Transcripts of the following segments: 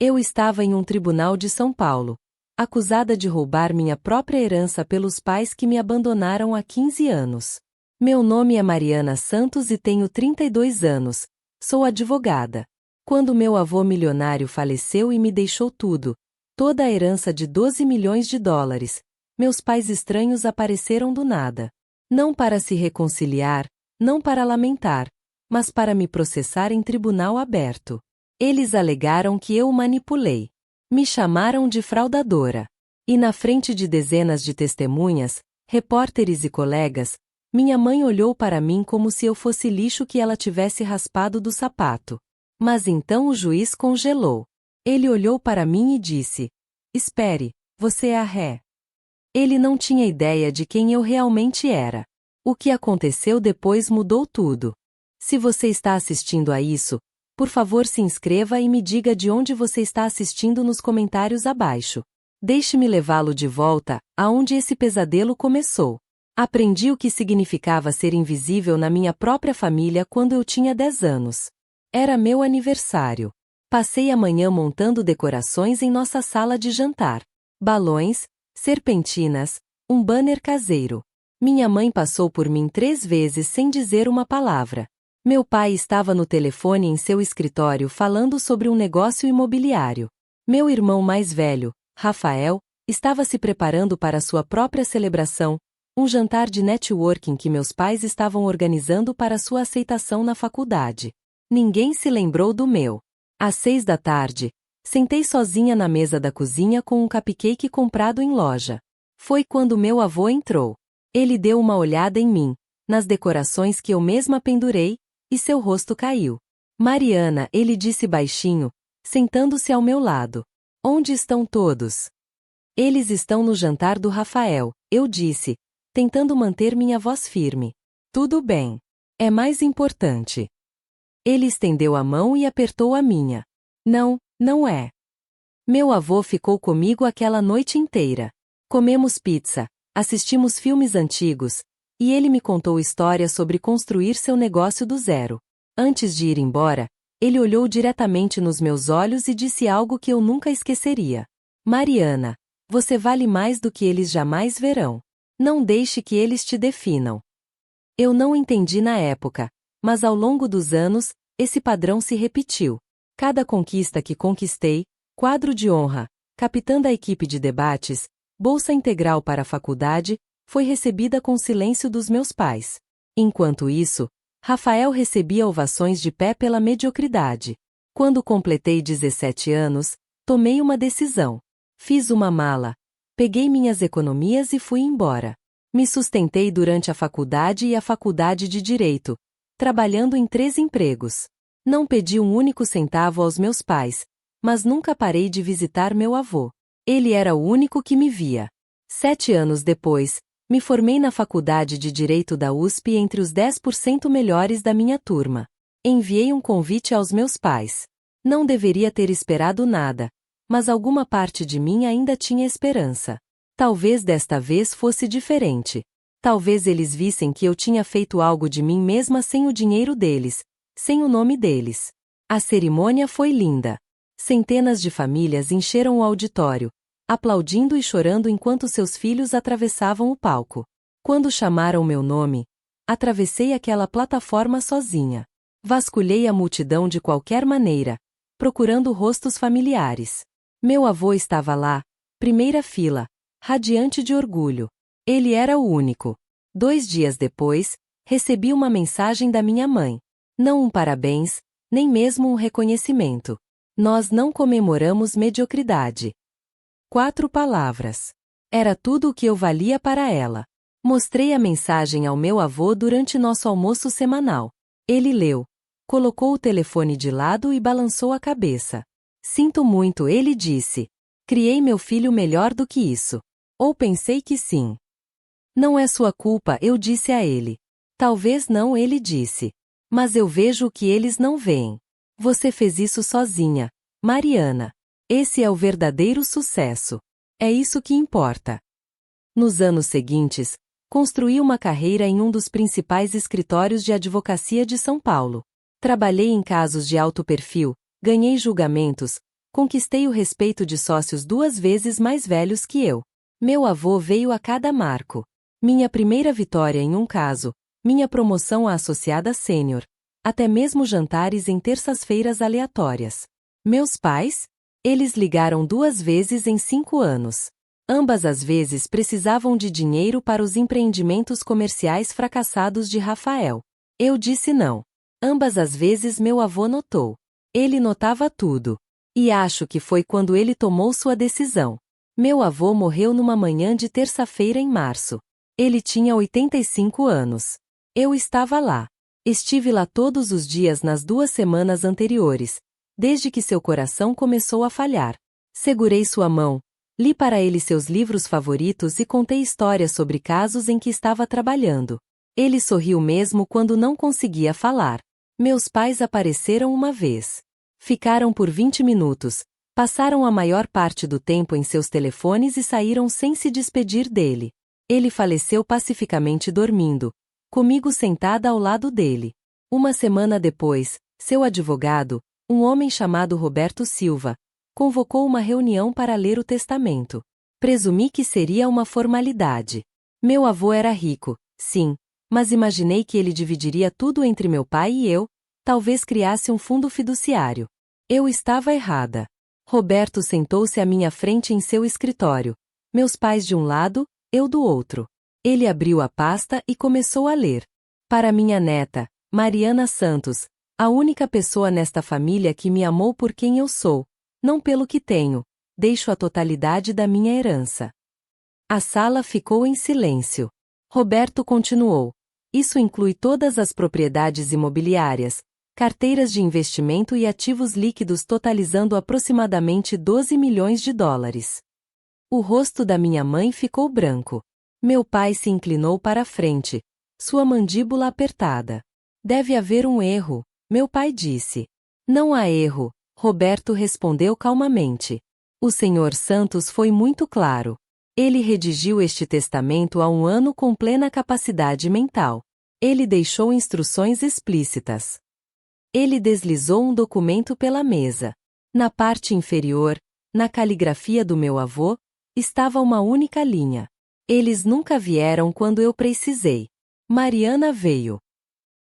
Eu estava em um tribunal de São Paulo, acusada de roubar minha própria herança pelos pais que me abandonaram há 15 anos. Meu nome é Mariana Santos e tenho 32 anos, sou advogada. Quando meu avô milionário faleceu e me deixou tudo, toda a herança de 12 milhões de dólares, meus pais estranhos apareceram do nada. Não para se reconciliar, não para lamentar, mas para me processar em tribunal aberto. Eles alegaram que eu o manipulei. Me chamaram de fraudadora. E na frente de dezenas de testemunhas, repórteres e colegas, minha mãe olhou para mim como se eu fosse lixo que ela tivesse raspado do sapato. Mas então o juiz congelou. Ele olhou para mim e disse: "Espere, você é a ré." Ele não tinha ideia de quem eu realmente era. O que aconteceu depois mudou tudo. Se você está assistindo a isso, por favor se inscreva e me diga de onde você está assistindo nos comentários abaixo. Deixe-me levá-lo de volta, aonde esse pesadelo começou. Aprendi o que significava ser invisível na minha própria família quando eu tinha 10 anos. Era meu aniversário. Passei a manhã montando decorações em nossa sala de jantar. Balões, serpentinas, um banner caseiro. Minha mãe passou por mim 3 vezes sem dizer uma palavra. Meu pai estava no telefone em seu escritório falando sobre um negócio imobiliário. Meu irmão mais velho, Rafael, estava se preparando para sua própria celebração, um jantar de networking que meus pais estavam organizando para sua aceitação na faculdade. Ninguém se lembrou do meu. Às 6 da tarde, sentei sozinha na mesa da cozinha com um cupcake comprado em loja. Foi quando meu avô entrou. Ele deu uma olhada em mim, nas decorações que eu mesma pendurei, e seu rosto caiu. "Mariana", ele disse baixinho, sentando-se ao meu lado. "Onde estão todos?" "Eles estão no jantar do Rafael", eu disse, tentando manter minha voz firme. "Tudo bem. É mais importante." Ele estendeu a mão e apertou a minha. "Não, não é." Meu avô ficou comigo aquela noite inteira. Comemos pizza, assistimos filmes antigos, e ele me contou histórias sobre construir seu negócio do zero. Antes de ir embora, ele olhou diretamente nos meus olhos e disse algo que eu nunca esqueceria. "Mariana, você vale mais do que eles jamais verão. Não deixe que eles te definam." Eu não entendi na época, mas ao longo dos anos, esse padrão se repetiu. Cada conquista que conquistei, quadro de honra, capitã da equipe de debates, bolsa integral para a faculdade, foi recebida com silêncio dos meus pais. Enquanto isso, Rafael recebia ovações de pé pela mediocridade. Quando completei 17 anos, tomei uma decisão. Fiz uma mala, peguei minhas economias e fui embora. Me sustentei durante a faculdade e a faculdade de Direito, trabalhando em 3 empregos. Não pedi um único centavo aos meus pais, mas nunca parei de visitar meu avô. Ele era o único que me via. 7 anos depois, me formei na faculdade de Direito da USP entre os 10% melhores da minha turma. Enviei um convite aos meus pais. Não deveria ter esperado nada, mas alguma parte de mim ainda tinha esperança. Talvez desta vez fosse diferente. Talvez eles vissem que eu tinha feito algo de mim mesma sem o dinheiro deles, sem o nome deles. A cerimônia foi linda. Centenas de famílias encheram o auditório, aplaudindo e chorando enquanto seus filhos atravessavam o palco. Quando chamaram meu nome, atravessei aquela plataforma sozinha. Vasculhei a multidão de qualquer maneira, procurando rostos familiares. Meu avô estava lá, primeira fila, radiante de orgulho. Ele era o único. 2 dias depois, recebi uma mensagem da minha mãe. Não um parabéns, nem mesmo um reconhecimento. Nós não comemoramos mediocridade. 4 palavras. Era tudo o que eu valia para ela. Mostrei a mensagem ao meu avô durante nosso almoço semanal. Ele leu, colocou o telefone de lado e balançou a cabeça. "Sinto muito", ele disse. "Criei meu filho melhor do que isso." Ou pensei que sim. "Não é sua culpa", eu disse a ele. "Talvez não", ele disse. "Mas eu vejo o que eles não veem. Você fez isso sozinha, Mariana. Esse é o verdadeiro sucesso. É isso que importa." Nos anos seguintes, construí uma carreira em um dos principais escritórios de advocacia de São Paulo. Trabalhei em casos de alto perfil, ganhei julgamentos, Conquistei o respeito de sócios 2 vezes mais velhos que eu. Meu avô veio a cada marco. Minha primeira vitória em um caso, minha promoção a associada sênior, até mesmo jantares em terças-feiras aleatórias. Meus pais? Eles ligaram 2 vezes em 5 anos. Ambas as vezes precisavam de dinheiro para os empreendimentos comerciais fracassados de Rafael. Eu disse não. Ambas as vezes meu avô notou. Ele notava tudo. E acho que foi quando ele tomou sua decisão. Meu avô morreu numa manhã de terça-feira em março. Ele tinha 85 anos. Eu estava lá. Estive lá todos os dias nas 2 semanas anteriores, desde que seu coração começou a falhar. Segurei sua mão, li para ele seus livros favoritos e contei histórias sobre casos em que estava trabalhando. Ele sorriu mesmo quando não conseguia falar. Meus pais apareceram uma vez. Ficaram por 20 minutos, passaram a maior parte do tempo em seus telefones e saíram sem se despedir dele. Ele faleceu pacificamente dormindo, comigo sentada ao lado dele. Uma semana depois, seu advogado, um homem chamado Roberto Silva, convocou uma reunião para ler o testamento. Presumi que seria uma formalidade. Meu avô era rico, sim, mas imaginei que ele dividiria tudo entre meu pai e eu, talvez criasse um fundo fiduciário. Eu estava errada. Roberto sentou-se à minha frente em seu escritório. Meus pais de um lado, eu do outro. Ele abriu a pasta e começou a ler. Para minha neta, Mariana Santos, a única pessoa nesta família que me amou por quem eu sou, não pelo que tenho, deixo a totalidade da minha herança. A sala ficou em silêncio. Roberto continuou. Isso inclui todas as propriedades imobiliárias, carteiras de investimento e ativos líquidos totalizando aproximadamente 12 milhões de dólares. O rosto da minha mãe ficou branco. Meu pai se inclinou para a frente, sua mandíbula apertada. Deve haver um erro, meu pai disse. Não há erro, Roberto respondeu calmamente. O Sr. Santos foi muito claro. Ele redigiu este testamento há um ano com plena capacidade mental. Ele deixou instruções explícitas. Ele deslizou um documento pela mesa. Na parte inferior, na caligrafia do meu avô, estava uma única linha. Eles nunca vieram quando eu precisei. Mariana veio.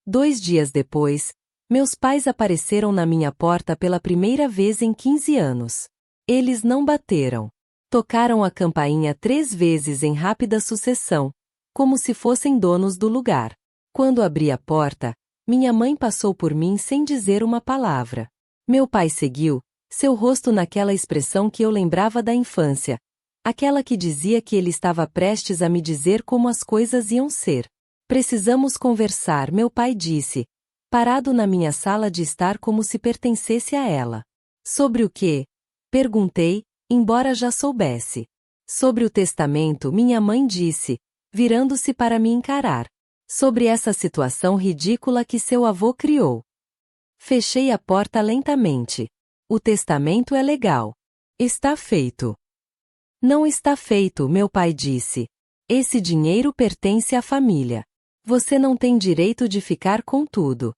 2 dias depois, meus pais apareceram na minha porta pela primeira vez em 15 anos. Eles não bateram. Tocaram a campainha 3 vezes em rápida sucessão, como se fossem donos do lugar. Quando abri a porta, minha mãe passou por mim sem dizer uma palavra. Meu pai seguiu, seu rosto naquela expressão que eu lembrava da infância, aquela que dizia que ele estava prestes a me dizer como as coisas iam ser. Precisamos conversar, meu pai disse, parado na minha sala de estar como se pertencesse a ela. Sobre o quê? Perguntei, embora já soubesse. Sobre o testamento, minha mãe disse, virando-se para me encarar. Sobre essa situação ridícula que seu avô criou. Fechei a porta lentamente. O testamento é legal. Está feito. Não está feito, meu pai disse. Esse dinheiro pertence à família. Você não tem direito de ficar com tudo.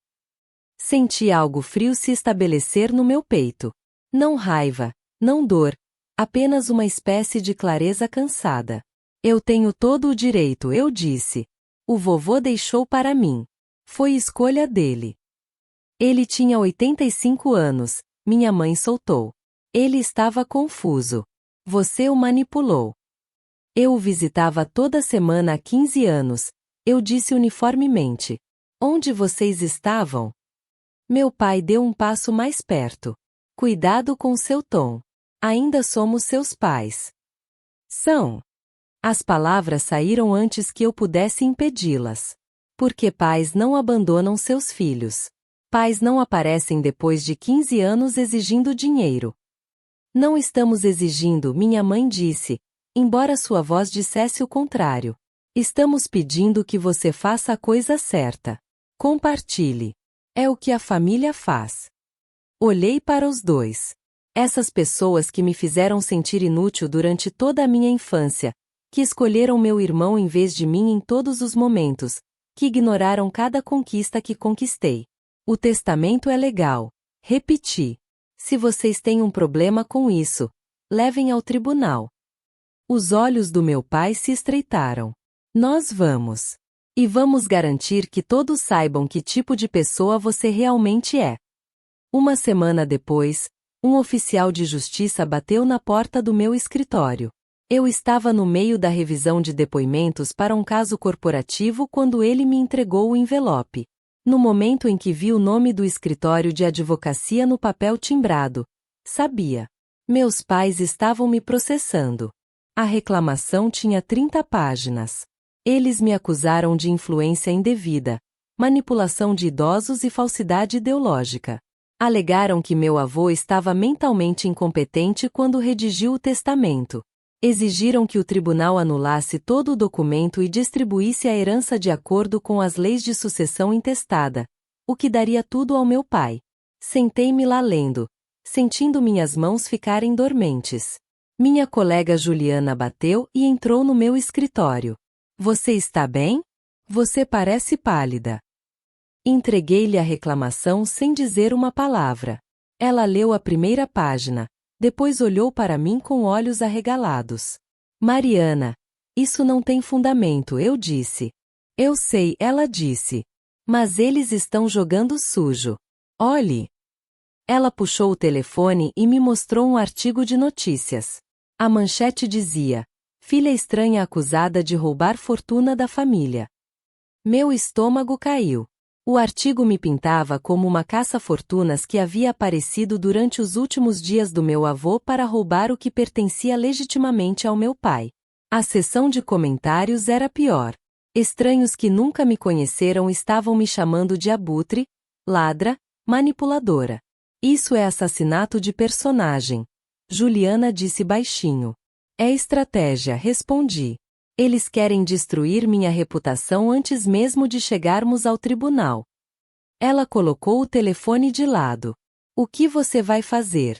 Senti algo frio se estabelecer no meu peito. Não raiva, não dor, apenas uma espécie de clareza cansada. Eu tenho todo o direito, eu disse. O vovô deixou para mim. Foi escolha dele. Ele tinha 85 anos, minha mãe soltou. Ele estava confuso. Você o manipulou. Eu o visitava toda semana há 15 anos, eu disse uniformemente. Onde vocês estavam? Meu pai deu um passo mais perto. Cuidado com seu tom. Ainda somos seus pais. São. As palavras saíram antes que eu pudesse impedi-las. Porque pais não abandonam seus filhos. Pais não aparecem depois de 15 anos exigindo dinheiro. Não estamos exigindo, minha mãe disse, embora sua voz dissesse o contrário. Estamos pedindo que você faça a coisa certa. Compartilhe. É o que a família faz. Olhei para os dois. Essas pessoas que me fizeram sentir inútil durante toda a minha infância, que escolheram meu irmão em vez de mim em todos os momentos, que ignoraram cada conquista que conquistei. O testamento é legal. Repeti. Se vocês têm um problema com isso, levem ao tribunal. Os olhos do meu pai se estreitaram. Nós vamos. E vamos garantir que todos saibam que tipo de pessoa você realmente é. Uma semana depois, um oficial de justiça bateu na porta do meu escritório. Eu estava no meio da revisão de depoimentos para um caso corporativo quando ele me entregou o envelope. No momento em que vi o nome do escritório de advocacia no papel timbrado, sabia. Meus pais estavam me processando. A reclamação tinha 30 páginas. Eles me acusaram de influência indevida, manipulação de idosos e falsidade ideológica. Alegaram que meu avô estava mentalmente incompetente quando redigiu o testamento. Exigiram que o tribunal anulasse todo o documento e distribuísse a herança de acordo com as leis de sucessão intestada, o que daria tudo ao meu pai. Sentei-me lá lendo, sentindo minhas mãos ficarem dormentes. Minha colega Juliana bateu e entrou no meu escritório. Você está bem? Você parece pálida. Entreguei-lhe a reclamação sem dizer uma palavra. Ela leu a primeira página, depois olhou para mim com olhos arregalados. Mariana, isso não tem fundamento, eu disse. Eu sei, ela disse. Mas eles estão jogando sujo. Olhe. Ela puxou o telefone e me mostrou um artigo de notícias. A manchete dizia: filha estranha acusada de roubar fortuna da família. Meu estômago caiu. O artigo me pintava como uma caça-fortunas que havia aparecido durante os últimos dias do meu avô para roubar o que pertencia legitimamente ao meu pai. A seção de comentários era pior. Estranhos que nunca me conheceram estavam me chamando de abutre, ladra, manipuladora. Isso é assassinato de personagem. Juliana disse baixinho. É estratégia, respondi. Eles querem destruir minha reputação antes mesmo de chegarmos ao tribunal. Ela colocou o telefone de lado. O que você vai fazer?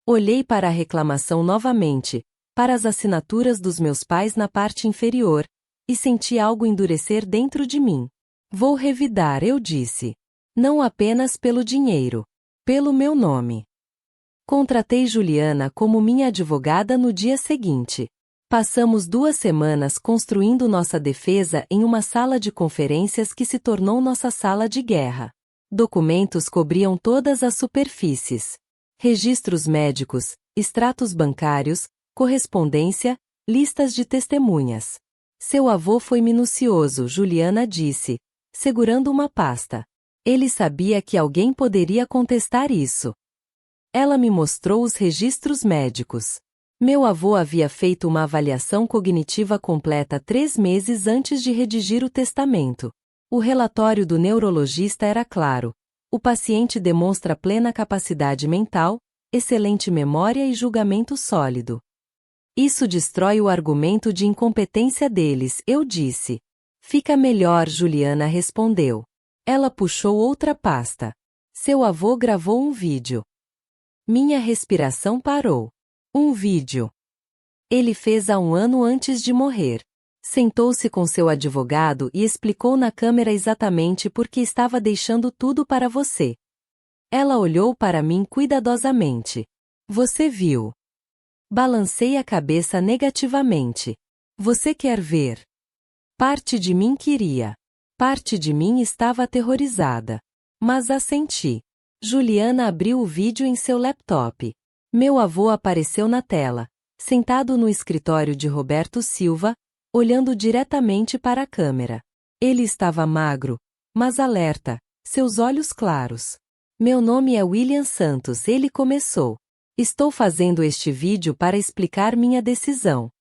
Olhei para a reclamação novamente, para as assinaturas dos meus pais na parte inferior, e senti algo endurecer dentro de mim. Vou revidar, eu disse. Não apenas pelo dinheiro. Pelo meu nome. Contratei Juliana como minha advogada no dia seguinte. Passamos 2 semanas construindo nossa defesa em uma sala de conferências que se tornou nossa sala de guerra. Documentos cobriam todas as superfícies. Registros médicos, extratos bancários, correspondência, listas de testemunhas. Seu avô foi minucioso, Juliana disse, segurando uma pasta. Ele sabia que alguém poderia contestar isso. Ela me mostrou os registros médicos. Meu avô havia feito uma avaliação cognitiva completa 3 meses antes de redigir o testamento. O relatório do neurologista era claro. O paciente demonstra plena capacidade mental, excelente memória e julgamento sólido. Isso destrói o argumento de incompetência deles, eu disse. Fica melhor, Juliana respondeu. Ela puxou outra pasta. Seu avô gravou um vídeo. Minha respiração parou. Um vídeo. Ele fez há 1 ano antes de morrer. Sentou-se com seu advogado e explicou na câmera exatamente por que estava deixando tudo para você. Ela olhou para mim cuidadosamente. Você viu? Balancei a cabeça negativamente. Você quer ver? Parte de mim queria. Parte de mim estava aterrorizada. Mas assenti. Juliana abriu o vídeo em seu laptop. Meu avô apareceu na tela, sentado no escritório de Roberto Silva, olhando diretamente para a câmera. Ele estava magro, mas alerta, seus olhos claros. Meu nome é William Santos, ele começou. Estou fazendo este vídeo para explicar minha decisão.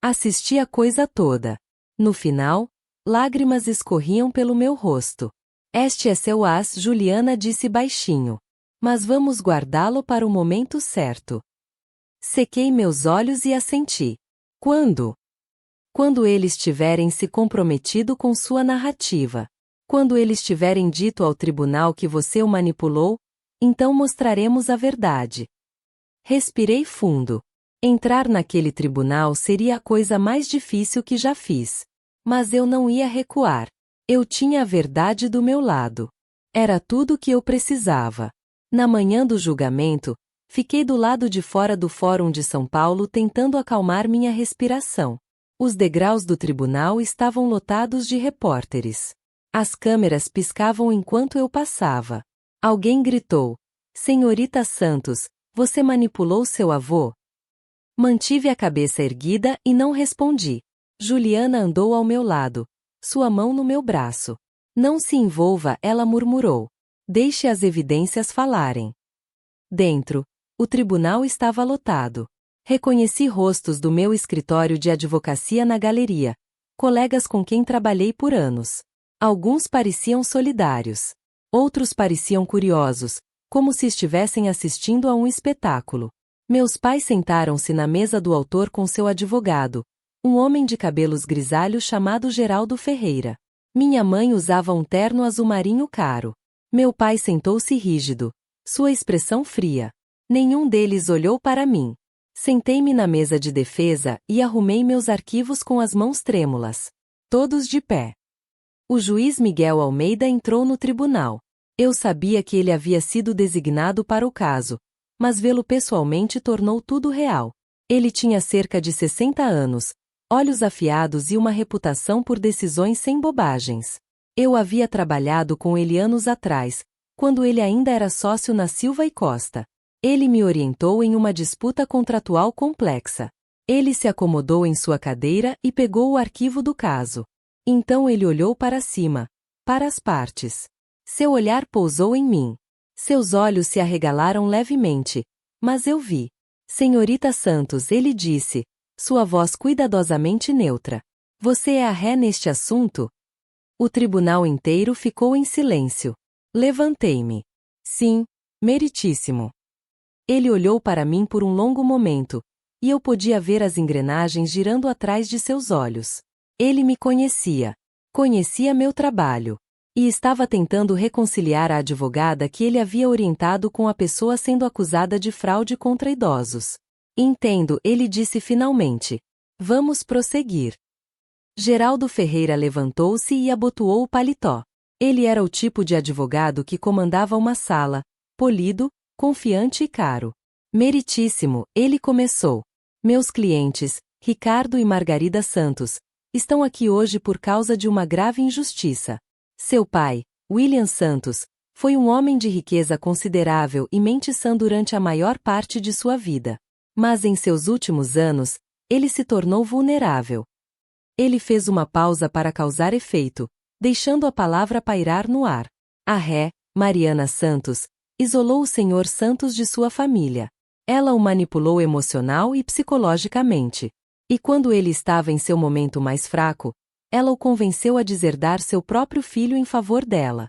Assisti a coisa toda. No final, lágrimas escorriam pelo meu rosto. Este é seu as, Juliana disse baixinho. Mas vamos guardá-lo para o momento certo. Sequei meus olhos e assenti. Quando? Quando eles tiverem se comprometido com sua narrativa. Quando eles tiverem dito ao tribunal que você o manipulou, então mostraremos a verdade. Respirei fundo. Entrar naquele tribunal seria a coisa mais difícil que já fiz. Mas eu não ia recuar. Eu tinha a verdade do meu lado. Era tudo o que eu precisava. Na manhã do julgamento, fiquei do lado de fora do Fórum de São Paulo tentando acalmar minha respiração. Os degraus do tribunal estavam lotados de repórteres. As câmeras piscavam enquanto eu passava. Alguém gritou: "Senhorita Santos, você manipulou seu avô?" Mantive a cabeça erguida e não respondi. Juliana andou ao meu lado, sua mão no meu braço. "Não se envolva", ela murmurou. "Deixe as evidências falarem." Dentro, o tribunal estava lotado. Reconheci rostos do meu escritório de advocacia na galeria, colegas com quem trabalhei por anos. Alguns pareciam solidários. Outros pareciam curiosos, como se estivessem assistindo a um espetáculo. Meus pais sentaram-se na mesa do autor com seu advogado, um homem de cabelos grisalhos chamado Geraldo Ferreira. Minha mãe usava um terno azul marinho caro. Meu pai sentou-se rígido, sua expressão fria. Nenhum deles olhou para mim. Sentei-me na mesa de defesa e arrumei meus arquivos com as mãos trêmulas. Todos de pé. O juiz Miguel Almeida entrou no tribunal. Eu sabia que ele havia sido designado para o caso, mas vê-lo pessoalmente tornou tudo real. Ele tinha cerca de 60 anos, olhos afiados e uma reputação por decisões sem bobagens. Eu havia trabalhado com ele anos atrás, quando ele ainda era sócio na Silva e Costa. Ele me orientou em uma disputa contratual complexa. Ele se acomodou em sua cadeira e pegou o arquivo do caso. Então ele olhou para cima, para as partes. Seu olhar pousou em mim. Seus olhos se arregalaram levemente, mas eu vi. "Senhorita Santos", ele disse, sua voz cuidadosamente neutra. "Você é a ré neste assunto?" O tribunal inteiro ficou em silêncio. Levantei-me. "Sim, meritíssimo." Ele olhou para mim por um longo momento, e eu podia ver as engrenagens girando atrás de seus olhos. Ele me conhecia. Conhecia meu trabalho. E estava tentando reconciliar a advogada que ele havia orientado com a pessoa sendo acusada de fraude contra idosos. "Entendo", ele disse finalmente. "Vamos prosseguir." Geraldo Ferreira levantou-se e abotoou o paletó. Ele era o tipo de advogado que comandava uma sala, polido, confiante e caro. "Meritíssimo", ele começou. "Meus clientes, Ricardo e Margarida Santos, estão aqui hoje por causa de uma grave injustiça. Seu pai, William Santos, foi um homem de riqueza considerável e mente sã durante a maior parte de sua vida. Mas em seus últimos anos, ele se tornou vulnerável." Ele fez uma pausa para causar efeito, deixando a palavra pairar no ar. A ré, Mariana Santos, isolou o Sr. Santos de sua família. Ela o manipulou emocional e psicologicamente. E quando ele estava em seu momento mais fraco, ela o convenceu a deserdar seu próprio filho em favor dela.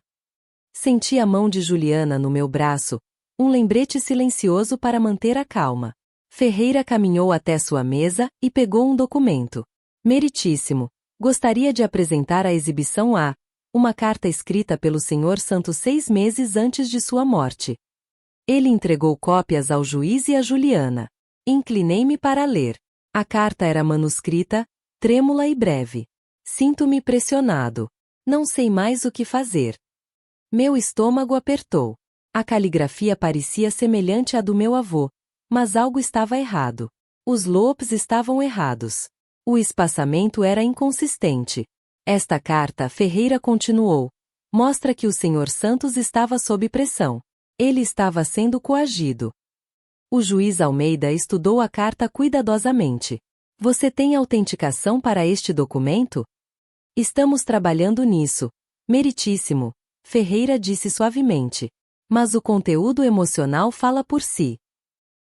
Senti a mão de Juliana no meu braço, um lembrete silencioso para manter a calma. Ferreira caminhou até sua mesa e pegou um documento. "Meritíssimo, gostaria de apresentar à exibição uma carta escrita pelo Sr. Santos 6 meses antes de sua morte." Ele entregou cópias ao juiz e a Juliana. Inclinei-me para ler. A carta era manuscrita, trêmula e breve. "Sinto-me pressionado. Não sei mais o que fazer." Meu estômago apertou. A caligrafia parecia semelhante à do meu avô, mas algo estava errado. Os lopes estavam errados. O espaçamento era inconsistente. "Esta carta", Ferreira continuou, "mostra que o Sr. Santos estava sob pressão. Ele estava sendo coagido." O juiz Almeida estudou a carta cuidadosamente. "Você tem autenticação para este documento?" "Estamos trabalhando nisso, meritíssimo", Ferreira disse suavemente. "Mas o conteúdo emocional fala por si."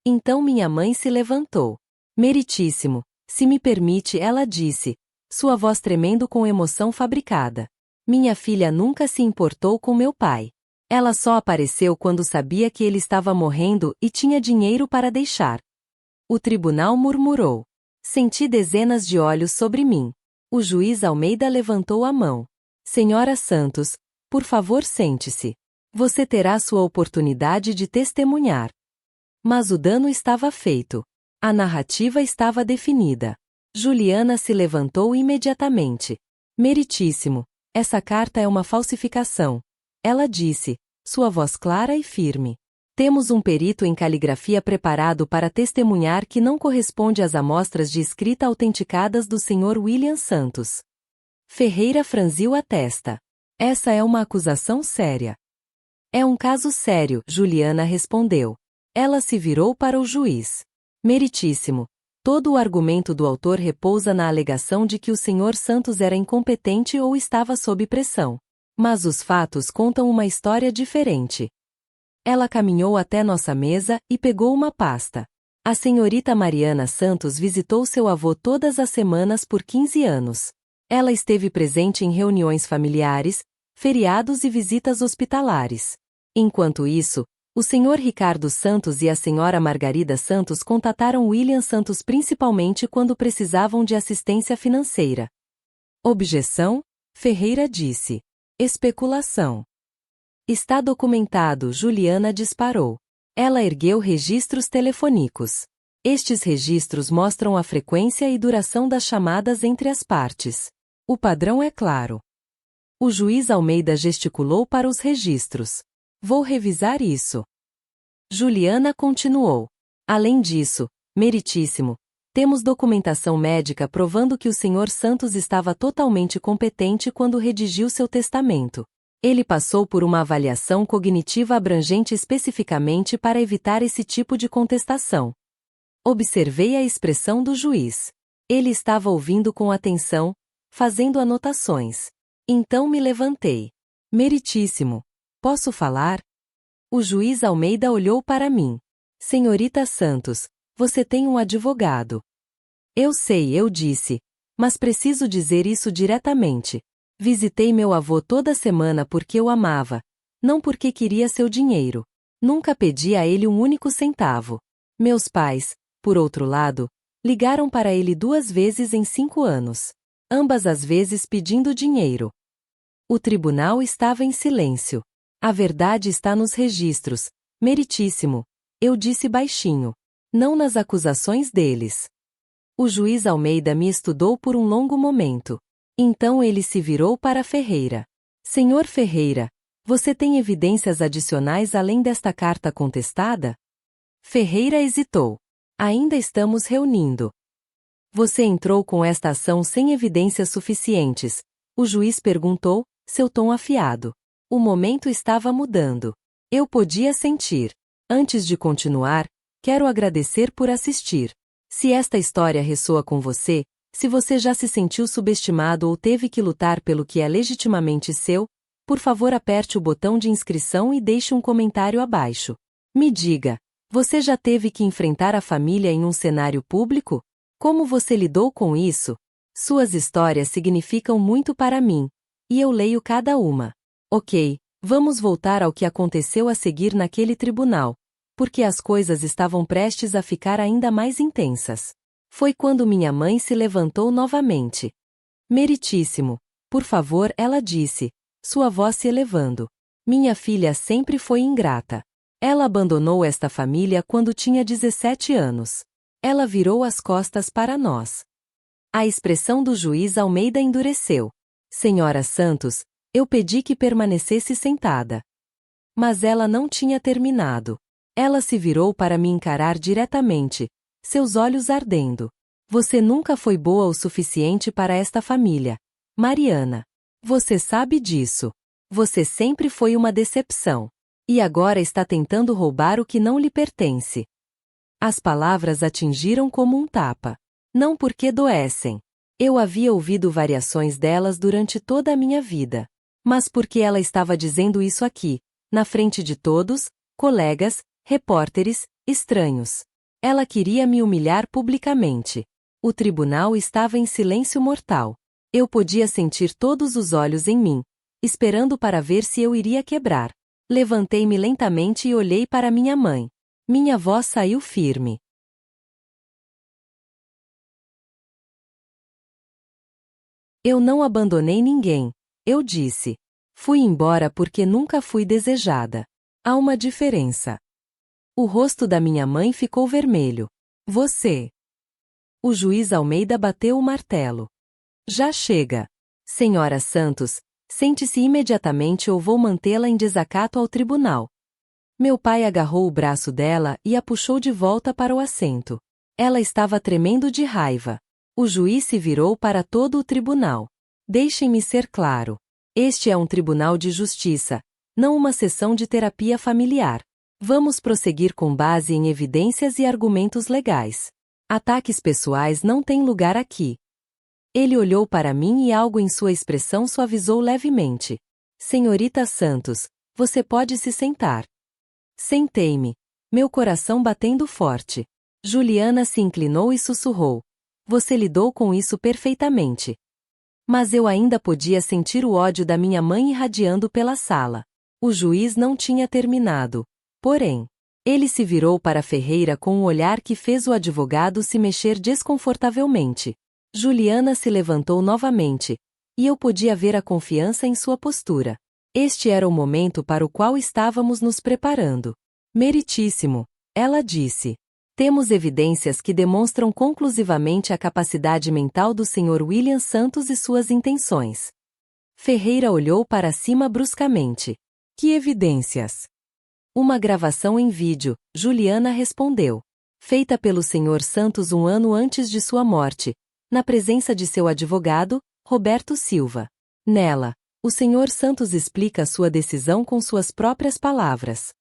Então minha mãe se levantou. "Meritíssimo, se me permite", ela disse, sua voz tremendo com emoção fabricada. "Minha filha nunca se importou com meu pai. Ela só apareceu quando sabia que ele estava morrendo e tinha dinheiro para deixar." O tribunal murmurou. Senti dezenas de olhos sobre mim. O juiz Almeida levantou a mão. "Senhora Santos, por favor, sente-se. Você terá sua oportunidade de testemunhar." Mas o dano estava feito. A narrativa estava definida. Juliana se levantou imediatamente. "Meritíssimo, essa carta é uma falsificação", ela disse, sua voz clara e firme. Temos um perito em caligrafia preparado para testemunhar que não corresponde às amostras de escrita autenticadas do Sr. William Santos. Ferreira franziu a testa. Essa é uma acusação séria. É um caso sério, Juliana respondeu. Ela se virou para o juiz. Meritíssimo. Todo o argumento do autor repousa na alegação de que o Sr. Santos era incompetente ou estava sob pressão. Mas os fatos contam uma história diferente. Ela caminhou até nossa mesa e pegou uma pasta. A senhorita Mariana Santos visitou seu avô todas as semanas por 15 anos. Ela esteve presente em reuniões familiares, feriados e visitas hospitalares. Enquanto isso, o senhor Ricardo Santos e a senhora Margarida Santos contataram William Santos principalmente quando precisavam de assistência financeira. Objeção? Ferreira disse. Especulação. Está documentado, Juliana disparou. Ela ergueu registros telefônicos. Estes registros mostram a frequência e duração das chamadas entre as partes. O padrão é claro. O juiz Almeida gesticulou para os registros. Vou revisar isso. Juliana continuou. Além disso, meritíssimo, temos documentação médica provando que o Sr. Santos estava totalmente competente quando redigiu seu testamento. Ele passou por uma avaliação cognitiva abrangente especificamente para evitar esse tipo de contestação. Observei a expressão do juiz. Ele estava ouvindo com atenção, fazendo anotações. Então me levantei. Meritíssimo. Posso falar? O juiz Almeida olhou para mim. Senhorita Santos, você tem um advogado. Eu sei, eu disse, mas preciso dizer isso diretamente. Visitei meu avô toda semana porque o amava, não porque queria seu dinheiro. Nunca pedi a ele um único centavo. Meus pais, por outro lado, ligaram para ele 2 vezes em 5 anos. Ambas as vezes pedindo dinheiro. O tribunal estava em silêncio. A verdade está nos registros, meritíssimo, eu disse baixinho. Não nas acusações deles. O juiz Almeida me estudou por um longo momento. Então ele se virou para Ferreira. Senhor Ferreira, você tem evidências adicionais além desta carta contestada? Ferreira hesitou. Ainda estamos reunindo. Você entrou com esta ação sem evidências suficientes, o juiz perguntou, seu tom afiado. O momento estava mudando. Eu podia sentir. Antes de continuar, quero agradecer por assistir. Se esta história ressoa com você, se você já se sentiu subestimado ou teve que lutar pelo que é legitimamente seu, por favor aperte o botão de inscrição e deixe um comentário abaixo. Me diga, você já teve que enfrentar a família em um cenário público? Como você lidou com isso? Suas histórias significam muito para mim, e eu leio cada uma. Ok, vamos voltar ao que aconteceu a seguir naquele tribunal, porque as coisas estavam prestes a ficar ainda mais intensas. Foi quando minha mãe se levantou novamente. Meritíssimo, por favor, ela disse, sua voz se elevando. Minha filha sempre foi ingrata. Ela abandonou esta família quando tinha 17 anos. Ela virou as costas para nós. A expressão do juiz Almeida endureceu. Senhora Santos, eu pedi que permanecesse sentada. Mas ela não tinha terminado. Ela se virou para me encarar diretamente, seus olhos ardendo. Você nunca foi boa o suficiente para esta família, Mariana. Você sabe disso. Você sempre foi uma decepção. E agora está tentando roubar o que não lhe pertence. As palavras atingiram como um tapa. Não porque doessem. Eu havia ouvido variações delas durante toda a minha vida. Mas porque ela estava dizendo isso aqui, na frente de todos, colegas, repórteres, estranhos. Ela queria me humilhar publicamente. O tribunal estava em silêncio mortal. Eu podia sentir todos os olhos em mim, esperando para ver se eu iria quebrar. Levantei-me lentamente e olhei para minha mãe. Minha voz saiu firme. Eu não abandonei ninguém, eu disse. Fui embora porque nunca fui desejada. Há uma diferença. O rosto da minha mãe ficou vermelho. Você. O juiz Almeida bateu o martelo. Já chega. Senhora Santos, sente-se imediatamente ou vou mantê-la em desacato ao tribunal. Meu pai agarrou o braço dela e a puxou de volta para o assento. Ela estava tremendo de raiva. O juiz se virou para todo o tribunal. Deixem-me ser claro. Este é um tribunal de justiça, não uma sessão de terapia familiar. Vamos prosseguir com base em evidências e argumentos legais. Ataques pessoais não têm lugar aqui. Ele olhou para mim e algo em sua expressão suavizou levemente. Senhorita Santos, você pode se sentar. Sentei-me, meu coração batendo forte. Juliana se inclinou e sussurrou. Você lidou com isso perfeitamente. Mas eu ainda podia sentir o ódio da minha mãe irradiando pela sala. O juiz não tinha terminado. Porém, ele se virou para Ferreira com um olhar que fez o advogado se mexer desconfortavelmente. Juliana se levantou novamente, e eu podia ver a confiança em sua postura. Este era o momento para o qual estávamos nos preparando. Meritíssimo, ela disse. Temos evidências que demonstram conclusivamente a capacidade mental do Sr. William Santos e suas intenções. Ferreira olhou para cima bruscamente. Que evidências? Uma gravação em vídeo, Juliana respondeu. Feita pelo Sr. Santos um ano antes de sua morte, na presença de seu advogado, Roberto Silva. Nela, o Sr. Santos explica sua decisão com suas próprias palavras.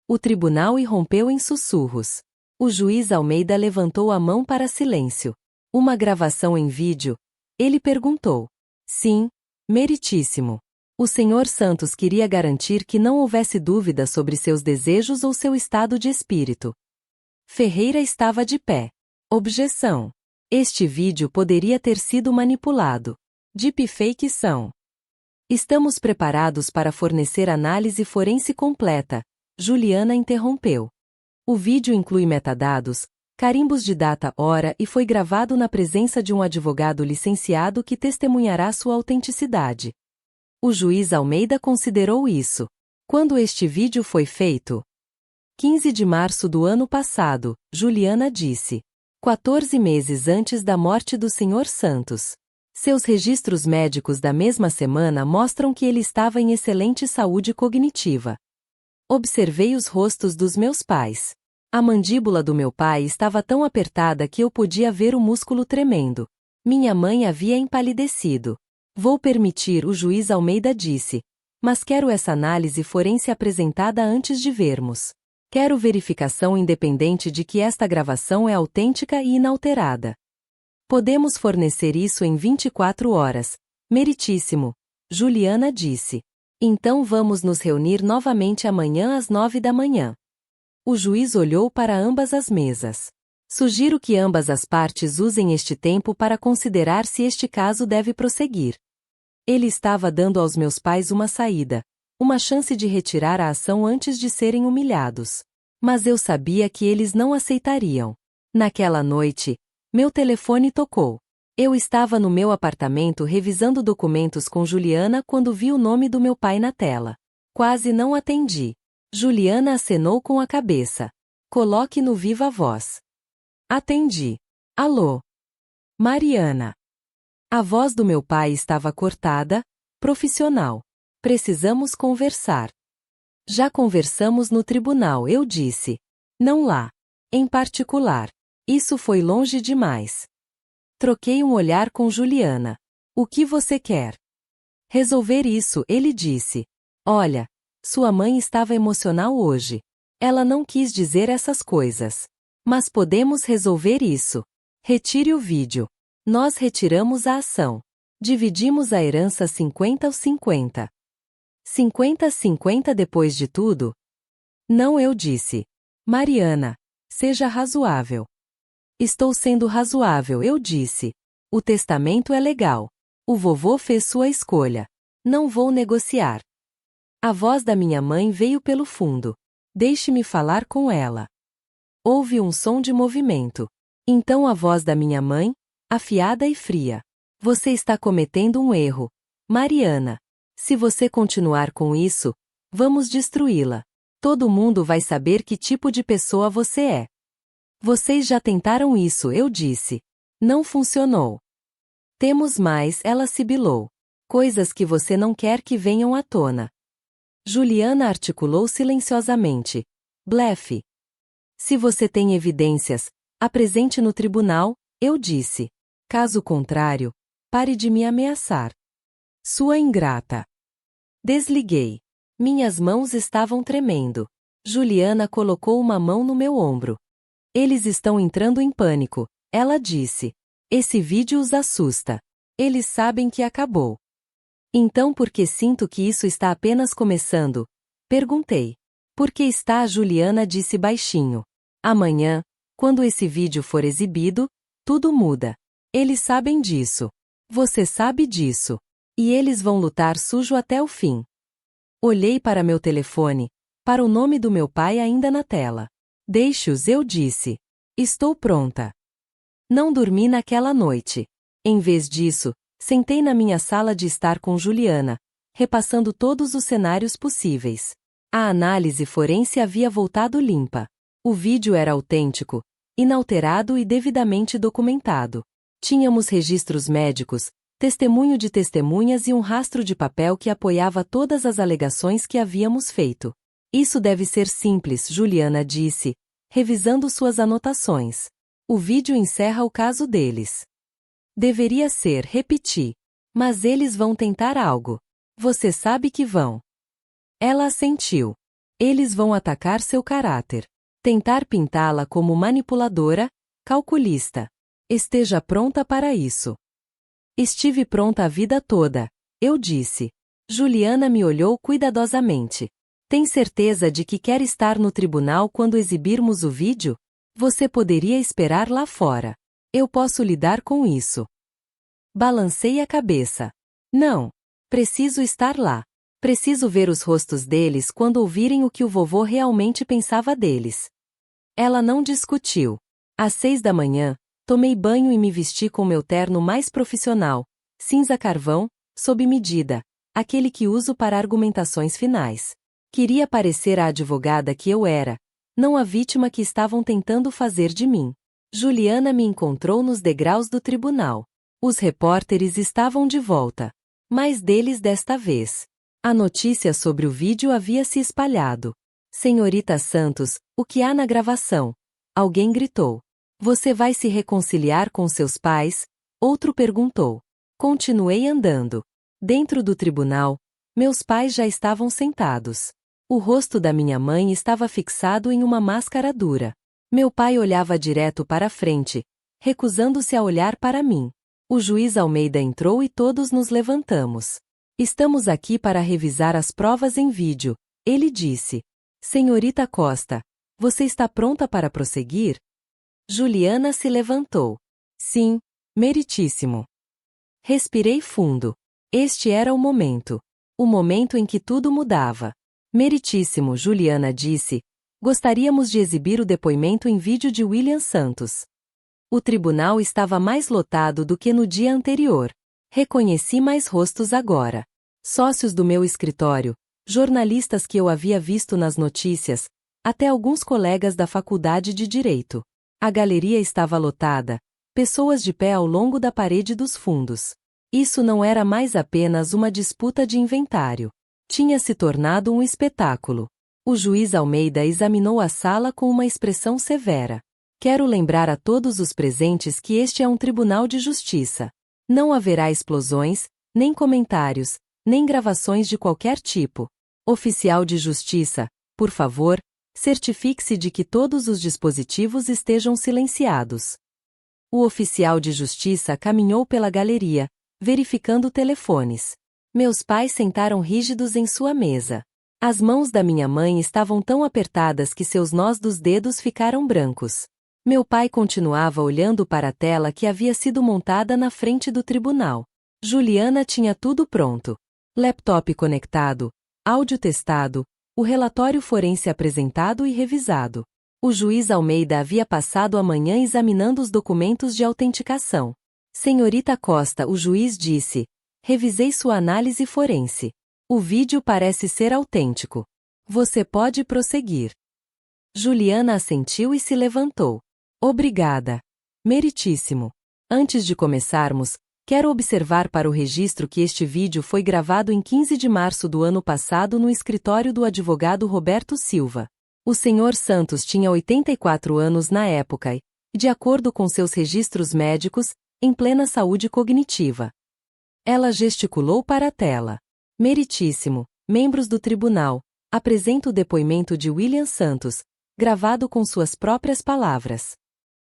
O tribunal irrompeu em sussurros. O juiz Almeida levantou a mão para silêncio. Uma gravação em vídeo? Ele perguntou. Sim, meritíssimo. O Sr. Santos queria garantir que não houvesse dúvida sobre seus desejos ou seu estado de espírito. Ferreira estava de pé. Objeção. Este vídeo poderia ter sido manipulado. Deepfake são. Estamos preparados para fornecer análise forense completa, Juliana interrompeu. O vídeo inclui metadados, carimbos de data, hora e foi gravado na presença de um advogado licenciado que testemunhará sua autenticidade. O juiz Almeida considerou isso. Quando este vídeo foi feito? 15 de março do ano passado, Juliana disse. 14 meses antes da morte do Sr. Santos. Seus registros médicos da mesma semana mostram que ele estava em excelente saúde cognitiva. Observei os rostos dos meus pais. A mandíbula do meu pai estava tão apertada que eu podia ver o músculo tremendo. Minha mãe havia empalidecido. Vou permitir, o juiz Almeida disse. Mas quero essa análise forense apresentada antes de vermos. Quero verificação independente de que esta gravação é autêntica e inalterada. Podemos fornecer isso em 24 horas. Meritíssimo, Juliana disse. Então vamos nos reunir novamente amanhã às 9 da manhã. O juiz olhou para ambas as mesas. Sugiro que ambas as partes usem este tempo para considerar se este caso deve prosseguir. Ele estava dando aos meus pais uma saída, uma chance de retirar a ação antes de serem humilhados. Mas eu sabia que eles não aceitariam. Naquela noite, meu telefone tocou. Eu estava no meu apartamento revisando documentos com Juliana quando vi o nome do meu pai na tela. Quase não atendi. Juliana acenou com a cabeça. Coloque no viva voz. Atendi. Alô? Mariana. A voz do meu pai estava cortada, profissional. Precisamos conversar. Já conversamos no tribunal, eu disse. Não lá. Em particular. Isso foi longe demais. Troquei um olhar com Juliana. O que você quer? Resolver isso, ele disse. Olha, sua mãe estava emocional hoje. Ela não quis dizer essas coisas. Mas podemos resolver isso. Retire o vídeo. Nós retiramos a ação. Dividimos a herança 50-50. 50-50 depois de tudo? Não, eu disse. Mariana, seja razoável. Estou sendo razoável, eu disse. O testamento é legal. O vovô fez sua escolha. Não vou negociar. A voz da minha mãe veio pelo fundo. Deixe-me falar com ela. Houve um som de movimento. Então a voz da minha mãe, afiada e fria. Você está cometendo um erro, Mariana. Se você continuar com isso, vamos destruí-la. Todo mundo vai saber que tipo de pessoa você é. Vocês já tentaram isso, eu disse. Não funcionou. Temos mais, ela sibilou. Coisas que você não quer que venham à tona. Juliana articulou silenciosamente. Blefe. Se você tem evidências, apresente no tribunal, eu disse. Caso contrário, pare de me ameaçar. Sua ingrata. Desliguei. Minhas mãos estavam tremendo. Juliana colocou uma mão no meu ombro. Eles estão entrando em pânico, ela disse. Esse vídeo os assusta. Eles sabem que acabou. Então por que sinto que isso está apenas começando? Perguntei. Porque está, Juliana disse baixinho. Amanhã, quando esse vídeo for exibido, tudo muda. Eles sabem disso. Você sabe disso. E eles vão lutar sujo até o fim. Olhei para meu telefone, para o nome do meu pai ainda na tela. Deixe-os, eu disse. Estou pronta. Não dormi naquela noite. Em vez disso, sentei na minha sala de estar com Juliana, repassando todos os cenários possíveis. A análise forense havia voltado limpa. O vídeo era autêntico, inalterado e devidamente documentado. Tínhamos registros médicos, testemunho de testemunhas e um rastro de papel que apoiava todas as alegações que havíamos feito. Isso deve ser simples, Juliana disse, revisando suas anotações. O vídeo encerra o caso deles. Deveria ser, repeti. Mas eles vão tentar algo. Você sabe que vão. Ela assentiu. Eles vão atacar seu caráter. Tentar pintá-la como manipuladora, calculista. Esteja pronta para isso. Estive pronta a vida toda, eu disse. Juliana me olhou cuidadosamente. Tem certeza de que quer estar no tribunal quando exibirmos o vídeo? Você poderia esperar lá fora. Eu posso lidar com isso. Balancei a cabeça. Não. Preciso estar lá. Preciso ver os rostos deles quando ouvirem o que o vovô realmente pensava deles. Ela não discutiu. Às 6 da manhã, tomei banho e me vesti com meu terno mais profissional, cinza carvão, sob medida, aquele que uso para argumentações finais. Queria parecer a advogada que eu era, não a vítima que estavam tentando fazer de mim. Juliana me encontrou nos degraus do tribunal. Os repórteres estavam de volta. Mais deles desta vez. A notícia sobre o vídeo havia se espalhado. Senhorita Santos, o que há na gravação? Alguém gritou. Você vai se reconciliar com seus pais? Outro perguntou. Continuei andando. Dentro do tribunal, meus pais já estavam sentados. O rosto da minha mãe estava fixado em uma máscara dura. Meu pai olhava direto para a frente, recusando-se a olhar para mim. O juiz Almeida entrou e todos nos levantamos. Estamos aqui para revisar as provas em vídeo, ele disse. Senhorita Costa, você está pronta para prosseguir? Juliana se levantou. Sim, meritíssimo. Respirei fundo. Este era o momento. O momento em que tudo mudava. Meritíssimo, Juliana disse. Gostaríamos de exibir o depoimento em vídeo de William Santos. O tribunal estava mais lotado do que no dia anterior. Reconheci mais rostos agora. Sócios do meu escritório, jornalistas que eu havia visto nas notícias, até alguns colegas da faculdade de Direito. A galeria estava lotada, pessoas de pé ao longo da parede dos fundos. Isso não era mais apenas uma disputa de inventário. Tinha se tornado um espetáculo. O juiz Almeida examinou a sala com uma expressão severa. Quero lembrar a todos os presentes que este é um tribunal de justiça. Não haverá explosões, nem comentários, nem gravações de qualquer tipo. Oficial de justiça, por favor, certifique-se de que todos os dispositivos estejam silenciados. O oficial de justiça caminhou pela galeria, verificando telefones. Meus pais sentaram rígidos em sua mesa. As mãos da minha mãe estavam tão apertadas que seus nós dos dedos ficaram brancos. Meu pai continuava olhando para a tela que havia sido montada na frente do tribunal. Juliana tinha tudo pronto. Laptop conectado, áudio testado, o relatório forense apresentado e revisado. O juiz Almeida havia passado a manhã examinando os documentos de autenticação. Senhorita Costa, o juiz disse, revisei sua análise forense. O vídeo parece ser autêntico. Você pode prosseguir. Juliana assentiu e se levantou. Obrigada. Meritíssimo. Antes de começarmos, Quero observar para o registro que este vídeo foi gravado em 15 de março do ano passado no escritório do advogado Roberto Silva. O Sr. Santos tinha 84 anos na época e, de acordo com seus registros médicos, em plena saúde cognitiva. Ela gesticulou para a tela. Meritíssimo, membros do tribunal, apresento o depoimento de William Santos, gravado com suas próprias palavras.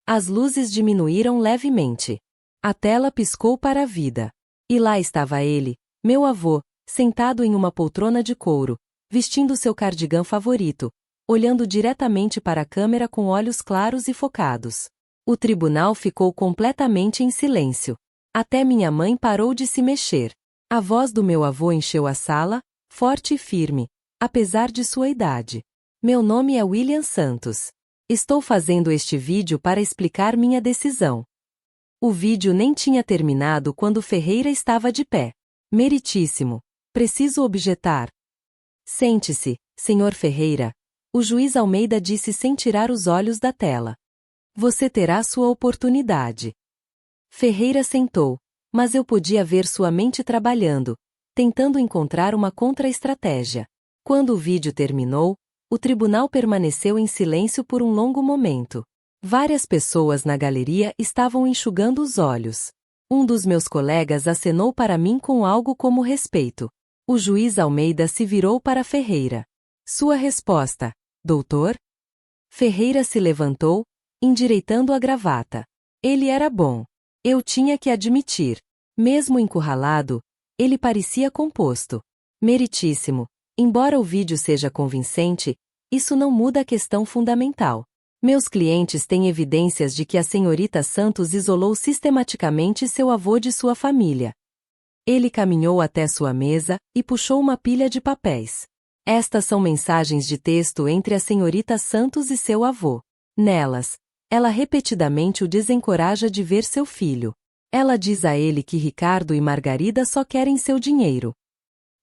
As luzes diminuíram levemente. A tela piscou para a vida. E lá estava ele, meu avô, sentado em uma poltrona de couro, vestindo seu cardigã favorito, olhando diretamente para a câmera com olhos claros e focados. O tribunal ficou completamente em silêncio. Até minha mãe parou de se mexer. A voz do meu avô encheu a sala, forte e firme, apesar de sua idade. Meu nome é William Santos. Estou fazendo este vídeo para explicar minha decisão. O vídeo nem tinha terminado quando Ferreira estava de pé. Meritíssimo. Preciso objetar. Sente-se, Sr. Ferreira. O juiz Almeida disse sem tirar os olhos da tela. Você terá sua oportunidade. Ferreira sentou, mas eu podia ver sua mente trabalhando, tentando encontrar uma contra-estratégia. Quando o vídeo terminou, o tribunal permaneceu em silêncio por um longo momento. Várias pessoas na galeria estavam enxugando os olhos. Um dos meus colegas acenou para mim com algo como respeito. O juiz Almeida se virou para Ferreira. Sua resposta, doutor? Ferreira se levantou, endireitando a gravata. Ele era bom. Eu tinha que admitir. Mesmo encurralado, ele parecia composto. Meritíssimo. Embora o vídeo seja convincente, isso não muda a questão fundamental. Meus clientes têm evidências de que a senhorita Santos isolou sistematicamente seu avô de sua família. Ele caminhou até sua mesa e puxou uma pilha de papéis. Estas são mensagens de texto entre a senhorita Santos e seu avô. Nelas, ela repetidamente o desencoraja de ver seu filho. Ela diz a ele que Ricardo e Margarida só querem seu dinheiro.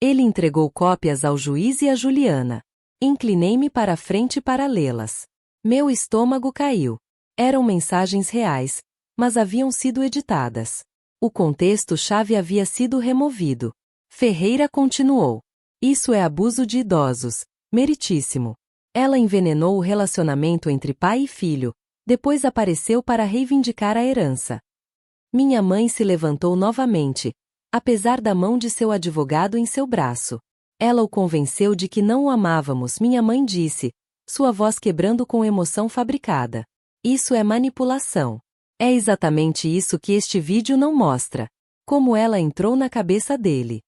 Ele entregou cópias ao juiz e a Juliana. Inclinei-me para a frente para lê-las. Meu estômago caiu. Eram mensagens reais, mas haviam sido editadas. O contexto-chave havia sido removido. Ferreira continuou. Isso é abuso de idosos. Meritíssimo. Ela envenenou o relacionamento entre pai e filho, depois apareceu para reivindicar a herança. Minha mãe se levantou novamente, apesar da mão de seu advogado em seu braço. Ela o convenceu de que não o amávamos, minha mãe disse, sua voz quebrando com emoção fabricada. Isso é manipulação. É exatamente isso que este vídeo não mostra. Como ela entrou na cabeça dele.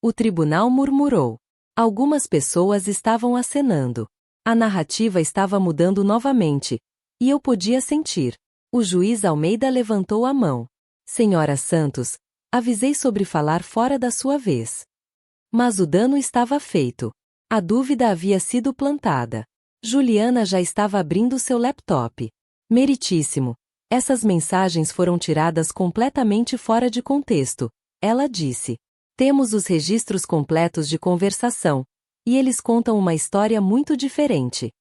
O tribunal murmurou. Algumas pessoas estavam acenando. A narrativa estava mudando novamente, e eu podia sentir. O juiz Almeida levantou a mão. Senhora Santos, avisei sobre falar fora da sua vez. Mas o dano estava feito. A dúvida havia sido plantada. Juliana já estava abrindo seu laptop. Meritíssimo. Essas mensagens foram tiradas completamente fora de contexto, ela disse. Temos os registros completos de conversação, e eles contam uma história muito diferente.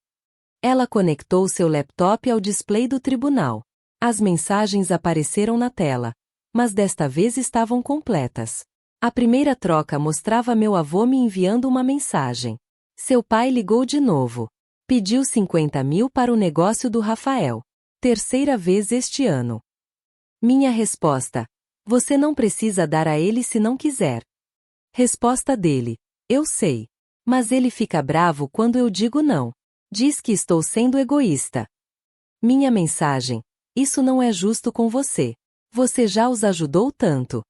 Ela conectou seu laptop ao display do tribunal. As mensagens apareceram na tela, mas desta vez estavam completas. A primeira troca mostrava meu avô me enviando uma mensagem. Seu pai ligou de novo. Pediu 50 mil para o negócio do Rafael. Terceira vez este ano. Minha resposta. Você não precisa dar a ele se não quiser. Resposta dele. Eu sei. Mas ele fica bravo quando eu digo não. Diz que estou sendo egoísta. Minha mensagem. Isso não é justo com você. Você já os ajudou tanto.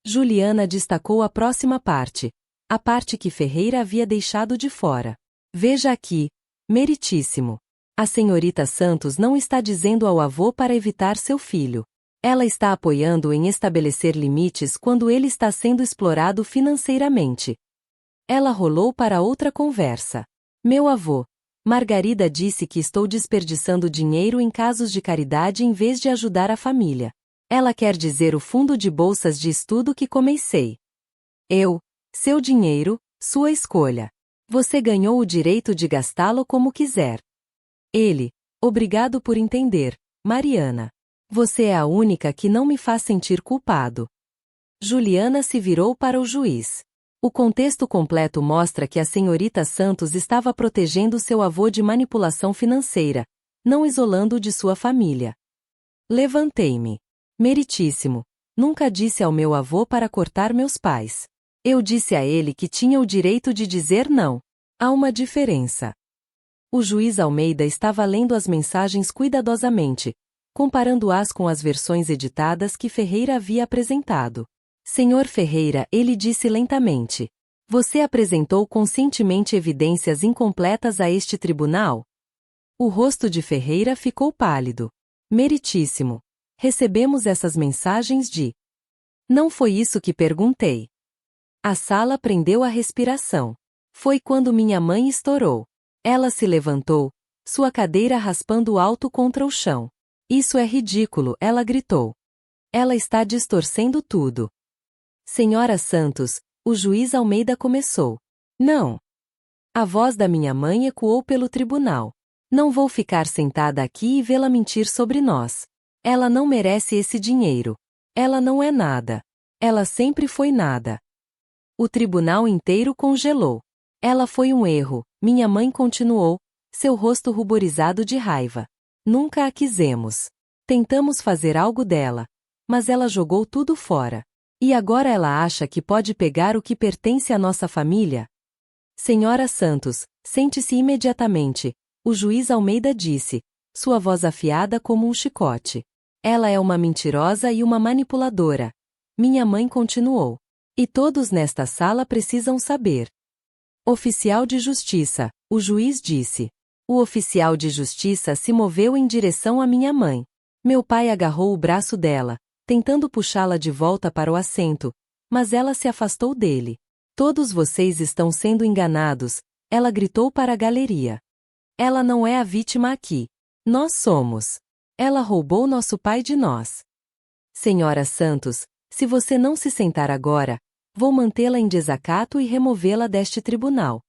Juliana destacou a próxima parte. A parte que Ferreira havia deixado de fora. Veja aqui. Meritíssimo. A senhorita Santos não está dizendo ao avô para evitar seu filho. Ela está apoiando em estabelecer limites quando ele está sendo explorado financeiramente. Ela rolou para outra conversa. Meu avô. Margarida disse que estou desperdiçando dinheiro em casos de caridade em vez de ajudar a família. Ela quer dizer o fundo de bolsas de estudo que comecei. Seu dinheiro, sua escolha. Você ganhou o direito de gastá-lo como quiser. Ele, obrigado por entender, Mariana. Você é a única que não me faz sentir culpado. Juliana se virou para o juiz. O contexto completo mostra que a senhorita Santos estava protegendo seu avô de manipulação financeira, não isolando-o de sua família. Levantei-me. Meritíssimo, nunca disse ao meu avô para cortar meus pais. Eu disse a ele que tinha o direito de dizer não. Há uma diferença. O juiz Almeida estava lendo as mensagens cuidadosamente, comparando-as com as versões editadas que Ferreira havia apresentado. Senhor Ferreira, ele disse lentamente. Você apresentou conscientemente evidências incompletas a este tribunal? O rosto de Ferreira ficou pálido. Meritíssimo. Recebemos essas mensagens de... Não foi isso que perguntei. A sala prendeu a respiração. Foi quando minha mãe estourou. Ela se levantou, sua cadeira raspando alto contra o chão. Isso é ridículo, ela gritou. Ela está distorcendo tudo. Senhora Santos, o juiz Almeida começou. Não. A voz da minha mãe ecoou pelo tribunal. Não vou ficar sentada aqui e vê-la mentir sobre nós. Ela não merece esse dinheiro. Ela não é nada. Ela sempre foi nada. O tribunal inteiro congelou. Ela foi um erro, minha mãe continuou, seu rosto ruborizado de raiva. Nunca a quisemos. Tentamos fazer algo dela, mas ela jogou tudo fora. E agora ela acha que pode pegar o que pertence à nossa família? Senhora Santos, sente-se imediatamente, o juiz Almeida disse, sua voz afiada como um chicote. Ela é uma mentirosa e uma manipuladora. Minha mãe continuou. E todos nesta sala precisam saber. Oficial de justiça, o juiz disse. O oficial de justiça se moveu em direção à minha mãe. Meu pai agarrou o braço dela, tentando puxá-la de volta para o assento, mas ela se afastou dele. Todos vocês estão sendo enganados, ela gritou para a galeria. Ela não é a vítima aqui. Nós somos. Ela roubou nosso pai de nós. Senhora Santos, se você não se sentar agora, vou mantê-la em desacato e removê-la deste tribunal.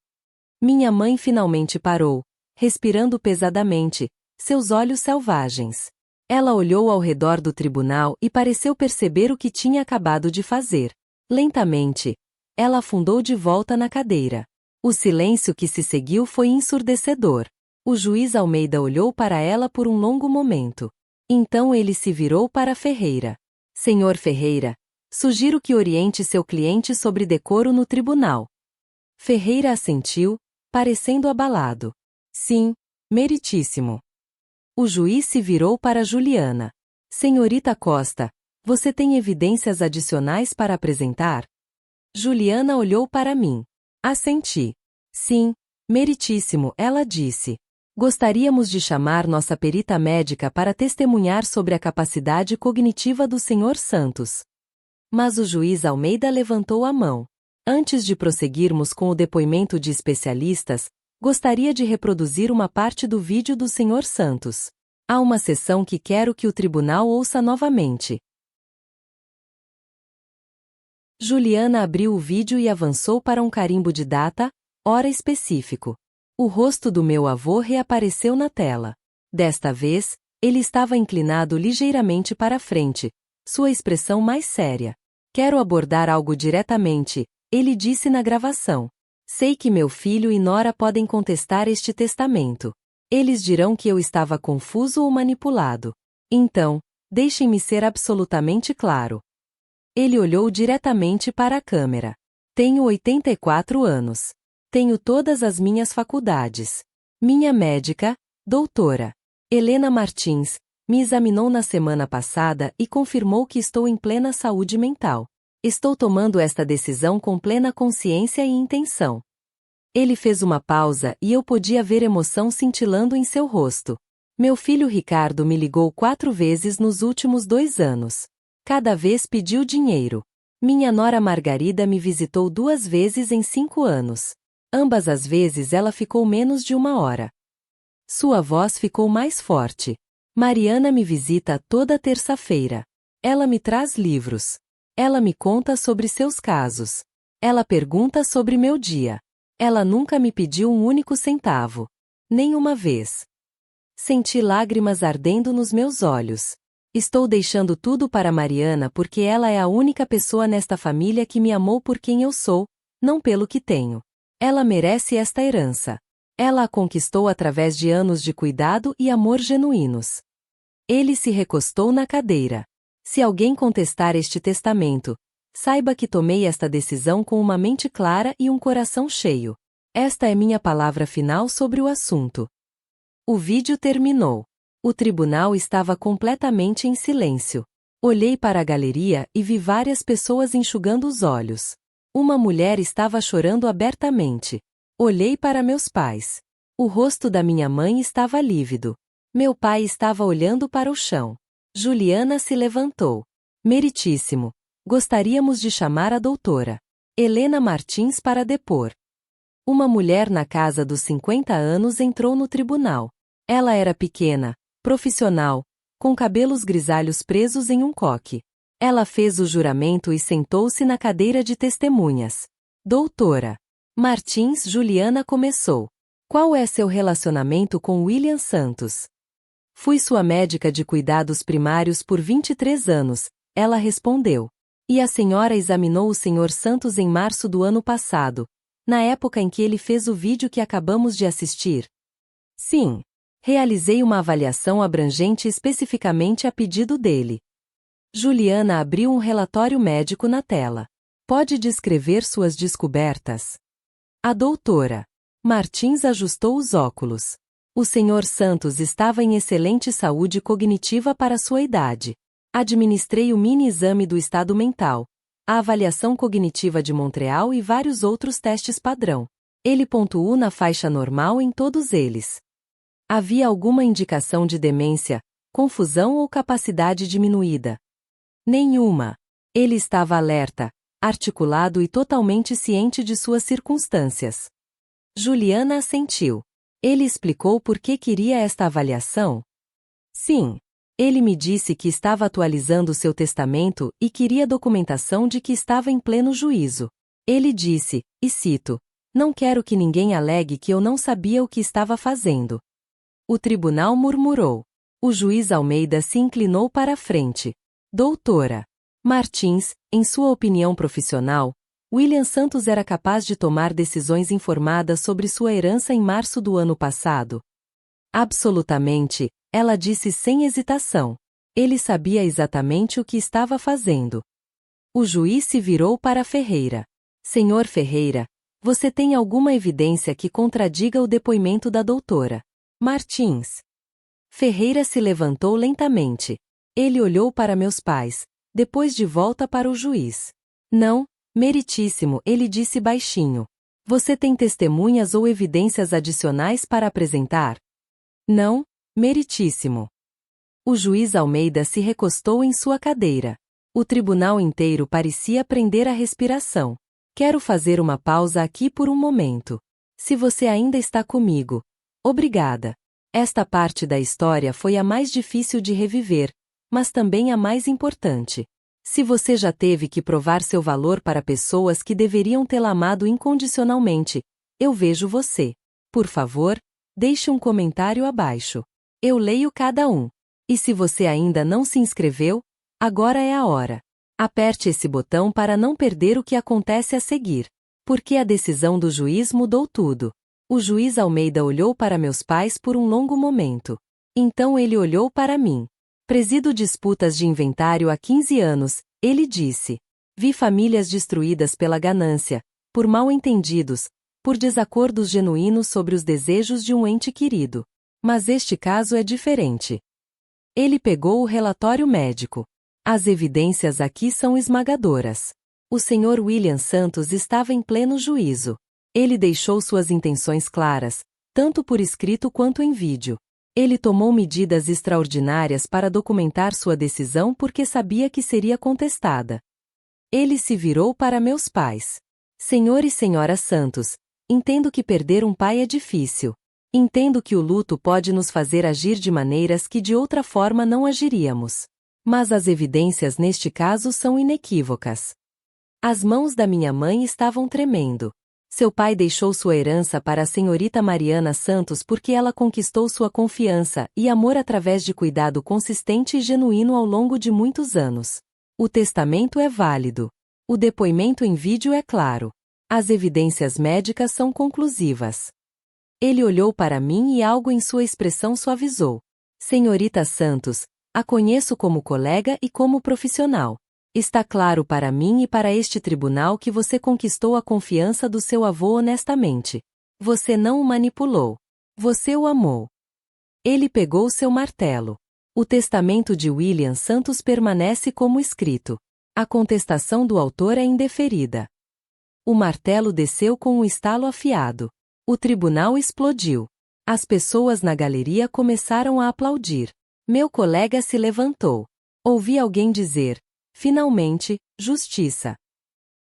Minha mãe finalmente parou, respirando pesadamente, seus olhos selvagens. Ela olhou ao redor do tribunal e pareceu perceber o que tinha acabado de fazer. Lentamente, ela afundou de volta na cadeira. O silêncio que se seguiu foi ensurdecedor. O juiz Almeida olhou para ela por um longo momento. Então ele se virou para Ferreira. Senhor Ferreira, sugiro que oriente seu cliente sobre decoro no tribunal. Ferreira assentiu, parecendo abalado. Sim, meritíssimo. O juiz se virou para Juliana. Senhorita Costa, você tem evidências adicionais para apresentar? Juliana olhou para mim. Assenti. Sim, meritíssimo, ela disse. Gostaríamos de chamar nossa perita médica para testemunhar sobre a capacidade cognitiva do Sr. Santos. Mas o juiz Almeida levantou a mão. Antes de prosseguirmos com o depoimento de especialistas, gostaria de reproduzir uma parte do vídeo do Sr. Santos. Há uma sessão que quero que o tribunal ouça novamente. Juliana abriu o vídeo e avançou para um carimbo de data, hora específico. O rosto do meu avô reapareceu na tela. Desta vez, ele estava inclinado ligeiramente para a frente, sua expressão mais séria. Quero abordar algo diretamente, ele disse na gravação. Sei que meu filho e Nora podem contestar este testamento. Eles dirão que eu estava confuso ou manipulado. Então, deixem-me ser absolutamente claro. Ele olhou diretamente para a câmera. Tenho 84 anos. Tenho todas as minhas faculdades. Minha médica, doutora Helena Martins, me examinou na semana passada e confirmou que estou em plena saúde mental. Estou tomando esta decisão com plena consciência e intenção. Ele fez uma pausa e eu podia ver emoção cintilando em seu rosto. Meu filho Ricardo me ligou 4 vezes nos últimos 2 anos. Cada vez pediu dinheiro. Minha nora Margarida me visitou 2 vezes em 5 anos. Ambas as vezes ela ficou menos de 1 hora. Sua voz ficou mais forte. Mariana me visita toda terça-feira. Ela me traz livros. Ela me conta sobre seus casos. Ela pergunta sobre meu dia. Ela nunca me pediu um único centavo. Nem uma vez. Senti lágrimas ardendo nos meus olhos. Estou deixando tudo para Mariana porque ela é a única pessoa nesta família que me amou por quem eu sou, não pelo que tenho. Ela merece esta herança. Ela a conquistou através de anos de cuidado e amor genuínos. Ele se recostou na cadeira. Se alguém contestar este testamento, saiba que tomei esta decisão com uma mente clara e um coração cheio. Esta é minha palavra final sobre o assunto. O vídeo terminou. O tribunal estava completamente em silêncio. Olhei para a galeria e vi várias pessoas enxugando os olhos. Uma mulher estava chorando abertamente. Olhei para meus pais. O rosto da minha mãe estava lívido. Meu pai estava olhando para o chão. Juliana se levantou. Meritíssimo. Gostaríamos de chamar a doutora Helena Martins para depor. Uma mulher na casa dos 50 anos entrou no tribunal. Ela era pequena, profissional, com cabelos grisalhos presos em um coque. Ela fez o juramento e sentou-se na cadeira de testemunhas. Doutora Martins, Juliana começou. Qual é seu relacionamento com William Santos? Fui sua médica de cuidados primários por 23 anos, ela respondeu. E a senhora examinou o Sr. Santos em março do ano passado, na época em que ele fez o vídeo que acabamos de assistir? Sim. Realizei uma avaliação abrangente especificamente a pedido dele. Juliana abriu um relatório médico na tela. Pode descrever suas descobertas? A doutora Martins ajustou os óculos. O Sr. Santos estava em excelente saúde cognitiva para sua idade. Administrei o mini-exame do estado mental, a avaliação cognitiva de Montreal e vários outros testes padrão. Ele pontuou na faixa normal em todos eles. Havia alguma indicação de demência, confusão ou capacidade diminuída? Nenhuma. Ele estava alerta, articulado e totalmente ciente de suas circunstâncias. Juliana assentiu. Ele explicou por que queria esta avaliação? Sim. Ele me disse que estava atualizando seu testamento e queria documentação de que estava em pleno juízo. Ele disse, e cito, não quero que ninguém alegue que eu não sabia o que estava fazendo. O tribunal murmurou. O juiz Almeida se inclinou para a frente. Doutora Martins, em sua opinião profissional, William Santos era capaz de tomar decisões informadas sobre sua herança em março do ano passado? Absolutamente, ela disse sem hesitação. Ele sabia exatamente o que estava fazendo. O juiz se virou para Ferreira. Senhor Ferreira, você tem alguma evidência que contradiga o depoimento da doutora Martins? Ferreira se levantou lentamente. Ele olhou para meus pais, depois de volta para o juiz. Não, meritíssimo, ele disse baixinho. Você tem testemunhas ou evidências adicionais para apresentar? Não, meritíssimo. O juiz Almeida se recostou em sua cadeira. O tribunal inteiro parecia prender a respiração. Quero fazer uma pausa aqui por um momento. Se você ainda está comigo. Obrigada. Esta parte da história foi a mais difícil de reviver, mas também a mais importante. Se você já teve que provar seu valor para pessoas que deveriam tê-la amado incondicionalmente, eu vejo você. Por favor, deixe um comentário abaixo. Eu leio cada um. E se você ainda não se inscreveu, agora é a hora. Aperte esse botão para não perder o que acontece a seguir. Porque a decisão do juiz mudou tudo. O juiz Almeida olhou para meus pais por um longo momento. Então ele olhou para mim. Presido disputas de inventário há 15 anos, ele disse. Vi famílias destruídas pela ganância, por mal-entendidos, por desacordos genuínos sobre os desejos de um ente querido. Mas este caso é diferente. Ele pegou o relatório médico. As evidências aqui são esmagadoras. O Sr. William Santos estava em pleno juízo. Ele deixou suas intenções claras, tanto por escrito quanto em vídeo. Ele tomou medidas extraordinárias para documentar sua decisão porque sabia que seria contestada. Ele se virou para meus pais. Senhor e Senhora Santos, entendo que perder um pai é difícil. Entendo que o luto pode nos fazer agir de maneiras que de outra forma não agiríamos. Mas as evidências neste caso são inequívocas. As mãos da minha mãe estavam tremendo. Seu pai deixou sua herança para a senhorita Mariana Santos porque ela conquistou sua confiança e amor através de cuidado consistente e genuíno ao longo de muitos anos. O testamento é válido. O depoimento em vídeo é claro. As evidências médicas são conclusivas. Ele olhou para mim e algo em sua expressão suavizou. Senhorita Santos, a conheço como colega e como profissional. Está claro para mim e para este tribunal que você conquistou a confiança do seu avô honestamente. Você não o manipulou. Você o amou. Ele pegou seu martelo. O testamento de William Santos permanece como escrito. A contestação do autor é indeferida. O martelo desceu com um estalo afiado. O tribunal explodiu. As pessoas na galeria começaram a aplaudir. Meu colega se levantou. Ouvi alguém dizer: finalmente, justiça.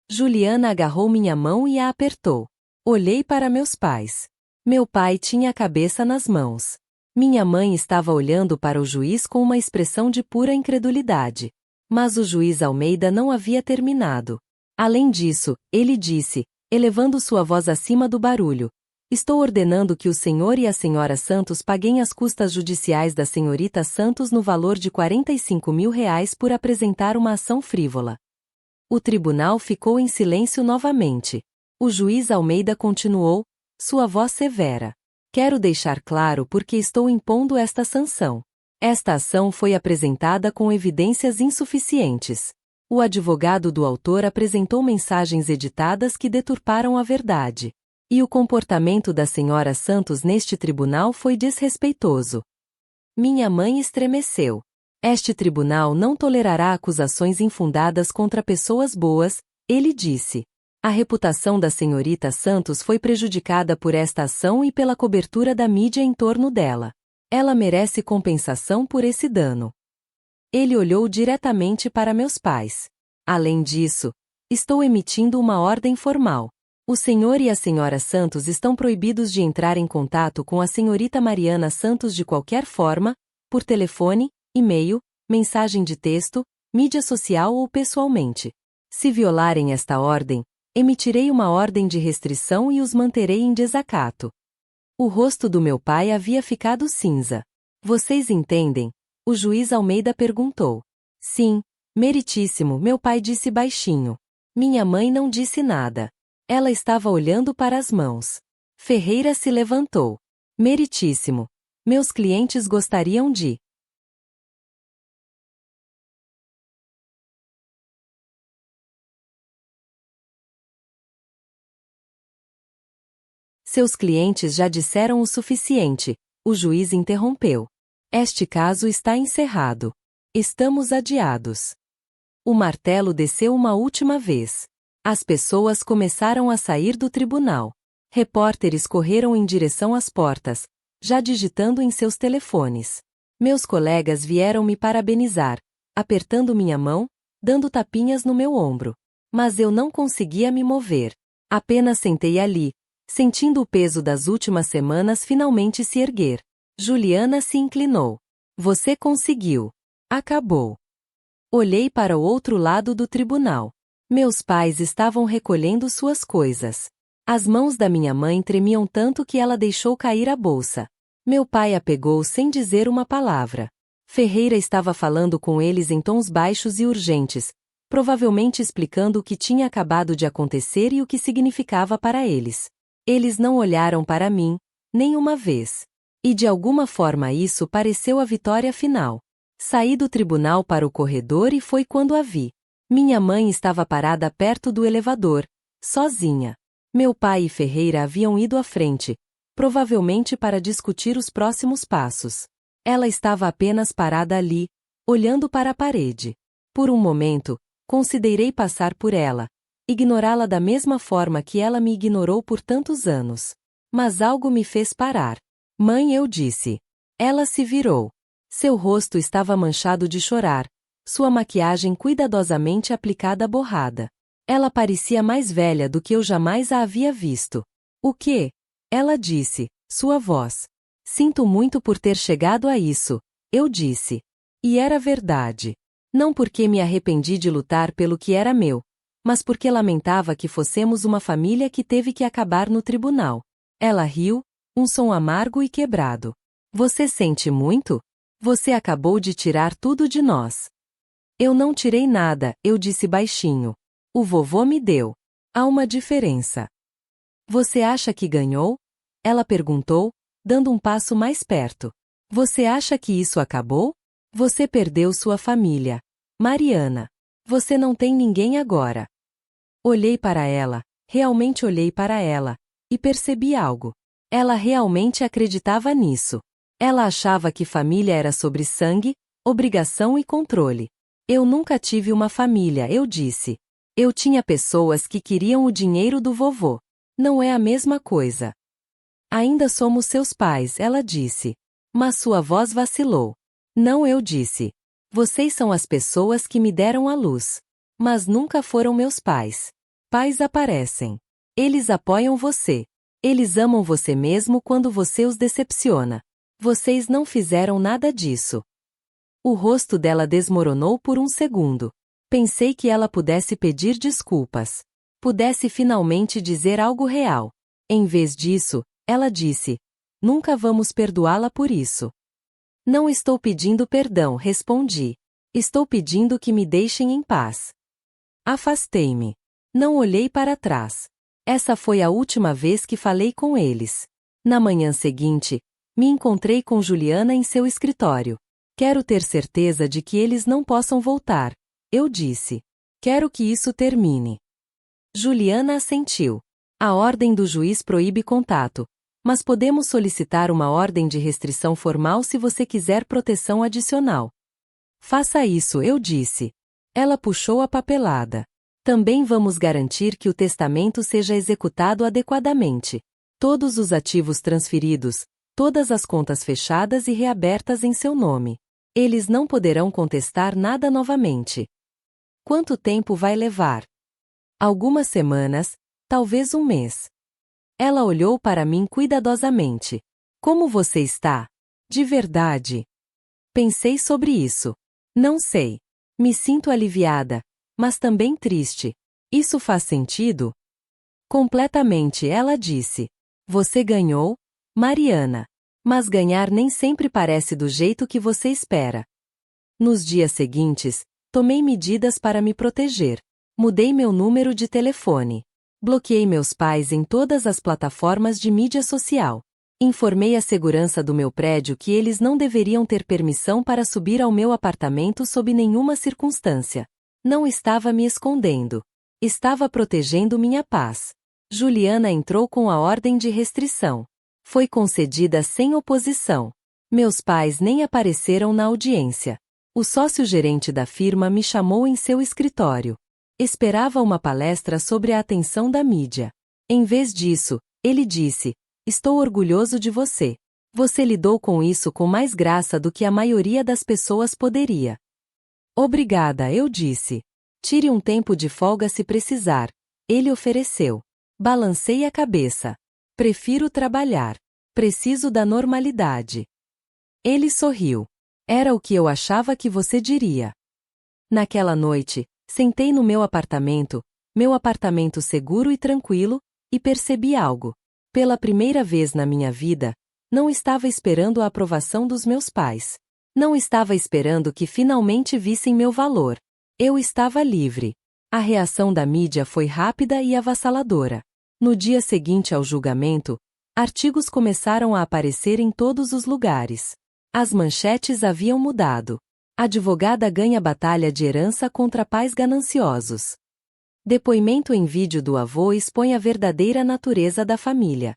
Juliana agarrou minha mão e a apertou. Olhei para meus pais. Meu pai tinha a cabeça nas mãos. Minha mãe estava olhando para o juiz com uma expressão de pura incredulidade. Mas o juiz Almeida não havia terminado. Além disso, ele disse, elevando sua voz acima do barulho: estou ordenando que o senhor e a senhora Santos paguem as custas judiciais da senhorita Santos no valor de R$ 45.000 por apresentar uma ação frívola. O tribunal ficou em silêncio novamente. O juiz Almeida continuou, sua voz severa: quero deixar claro por que estou impondo esta sanção. Esta ação foi apresentada com evidências insuficientes. O advogado do autor apresentou mensagens editadas que deturparam a verdade. E o comportamento da senhora Santos neste tribunal foi desrespeitoso. Minha mãe estremeceu. Este tribunal não tolerará acusações infundadas contra pessoas boas, ele disse. A reputação da senhorita Santos foi prejudicada por esta ação e pela cobertura da mídia em torno dela. Ela merece compensação por esse dano. Ele olhou diretamente para meus pais. Além disso, estou emitindo uma ordem formal. O senhor e a senhora Santos estão proibidos de entrar em contato com a senhorita Mariana Santos de qualquer forma, por telefone, e-mail, mensagem de texto, mídia social ou pessoalmente. Se violarem esta ordem, emitirei uma ordem de restrição e os manterei em desacato. O rosto do meu pai havia ficado cinza. Vocês entendem? O juiz Almeida perguntou. Sim, meritíssimo, meu pai disse baixinho. Minha mãe não disse nada. Ela estava olhando para as mãos. Ferreira se levantou. Meritíssimo. Meus clientes gostariam de... Seus clientes já disseram o suficiente, o juiz interrompeu. Este caso está encerrado. Estamos adiados. O martelo desceu uma última vez. As pessoas começaram a sair do tribunal. Repórteres correram em direção às portas, já digitando em seus telefones. Meus colegas vieram me parabenizar, apertando minha mão, dando tapinhas no meu ombro. Mas eu não conseguia me mover. Apenas sentei ali, sentindo o peso das últimas semanas finalmente se erguer. Juliana se inclinou. Você conseguiu. Acabou. Olhei para o outro lado do tribunal. Meus pais estavam recolhendo suas coisas. As mãos da minha mãe tremiam tanto que ela deixou cair a bolsa. Meu pai a pegou sem dizer uma palavra. Ferreira estava falando com eles em tons baixos e urgentes, provavelmente explicando o que tinha acabado de acontecer e o que significava para eles. Eles não olharam para mim, nem uma vez. E de alguma forma isso pareceu a vitória final. Saí do tribunal para o corredor e foi quando a vi. Minha mãe estava parada perto do elevador, sozinha. Meu pai e Ferreira haviam ido à frente, provavelmente para discutir os próximos passos. Ela estava apenas parada ali, olhando para a parede. Por um momento, considerei passar por ela, ignorá-la da mesma forma que ela me ignorou por tantos anos. Mas algo me fez parar. Mãe, eu disse. Ela se virou. Seu rosto estava manchado de chorar, sua maquiagem cuidadosamente aplicada borrada. Ela parecia mais velha do que eu jamais a havia visto. O quê? Ela disse, sua voz. Sinto muito por ter chegado a isso, eu disse. E era verdade. Não porque me arrependi de lutar pelo que era meu, mas porque lamentava que fossemos uma família que teve que acabar no tribunal. Ela riu, um som amargo e quebrado. Você sente muito? Você acabou de tirar tudo de nós. Eu não tirei nada, eu disse baixinho. O vovô me deu. Há uma diferença. Você acha que ganhou? Ela perguntou, dando um passo mais perto. Você acha que isso acabou? Você perdeu sua família. Mariana. Você não tem ninguém agora. Olhei para ela, realmente olhei para ela, e percebi algo. Ela realmente acreditava nisso. Ela achava que família era sobre sangue, obrigação e controle. Eu nunca tive uma família, eu disse. Eu tinha pessoas que queriam o dinheiro do vovô. Não é a mesma coisa. Ainda somos seus pais, ela disse. Mas sua voz vacilou. Não, eu disse. Vocês são as pessoas que me deram a luz. Mas nunca foram meus pais. Pais aparecem. Eles apoiam você. Eles amam você mesmo quando você os decepciona. Vocês não fizeram nada disso. O rosto dela desmoronou por um segundo. Pensei que ela pudesse pedir desculpas. Pudesse finalmente dizer algo real. Em vez disso, ela disse: nunca vamos perdoá-la por isso. Não estou pedindo perdão, respondi. Estou pedindo que me deixem em paz. Afastei-me. Não olhei para trás. Essa foi a última vez que falei com eles. Na manhã seguinte, me encontrei com Juliana em seu escritório. Quero ter certeza de que eles não possam voltar, eu disse. Quero que isso termine. Juliana assentiu. A ordem do juiz proíbe contato, mas podemos solicitar uma ordem de restrição formal se você quiser proteção adicional. Faça isso, eu disse. Ela puxou a papelada. Também vamos garantir que o testamento seja executado adequadamente. Todos os ativos transferidos, todas as contas fechadas e reabertas em seu nome. Eles não poderão contestar nada novamente. Quanto tempo vai levar? Algumas semanas, talvez um mês. Ela olhou para mim cuidadosamente. Como você está? De verdade? Pensei sobre isso. Não sei. Me sinto aliviada, mas também triste. Isso faz sentido? Completamente, ela disse. Você ganhou, Mariana. Mas ganhar nem sempre parece do jeito que você espera. Nos dias seguintes, tomei medidas para me proteger. Mudei meu número de telefone. Bloqueei meus pais em todas as plataformas de mídia social. Informei a segurança do meu prédio que eles não deveriam ter permissão para subir ao meu apartamento sob nenhuma circunstância. Não estava me escondendo. Estava protegendo minha paz. Juliana entrou com a ordem de restrição. Foi concedida sem oposição. Meus pais nem apareceram na audiência. O sócio-gerente da firma me chamou em seu escritório. Esperava uma palestra sobre a atenção da mídia. Em vez disso, ele disse: estou orgulhoso de você. Você lidou com isso com mais graça do que a maioria das pessoas poderia. Obrigada, eu disse. Tire um tempo de folga se precisar. Ele ofereceu. Balancei a cabeça. Prefiro trabalhar. Preciso da normalidade. Ele sorriu. Era o que eu achava que você diria. Naquela noite, sentei no meu apartamento seguro e tranquilo, e percebi algo. Pela primeira vez na minha vida, não estava esperando a aprovação dos meus pais. Não estava esperando que finalmente vissem meu valor. Eu estava livre. A reação da mídia foi rápida e avassaladora. No dia seguinte ao julgamento, artigos começaram a aparecer em todos os lugares. As manchetes haviam mudado. Advogada ganha batalha de herança contra pais gananciosos. Depoimento em vídeo do avô expõe a verdadeira natureza da família.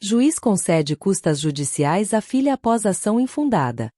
Juiz concede custas judiciais à filha após ação infundada.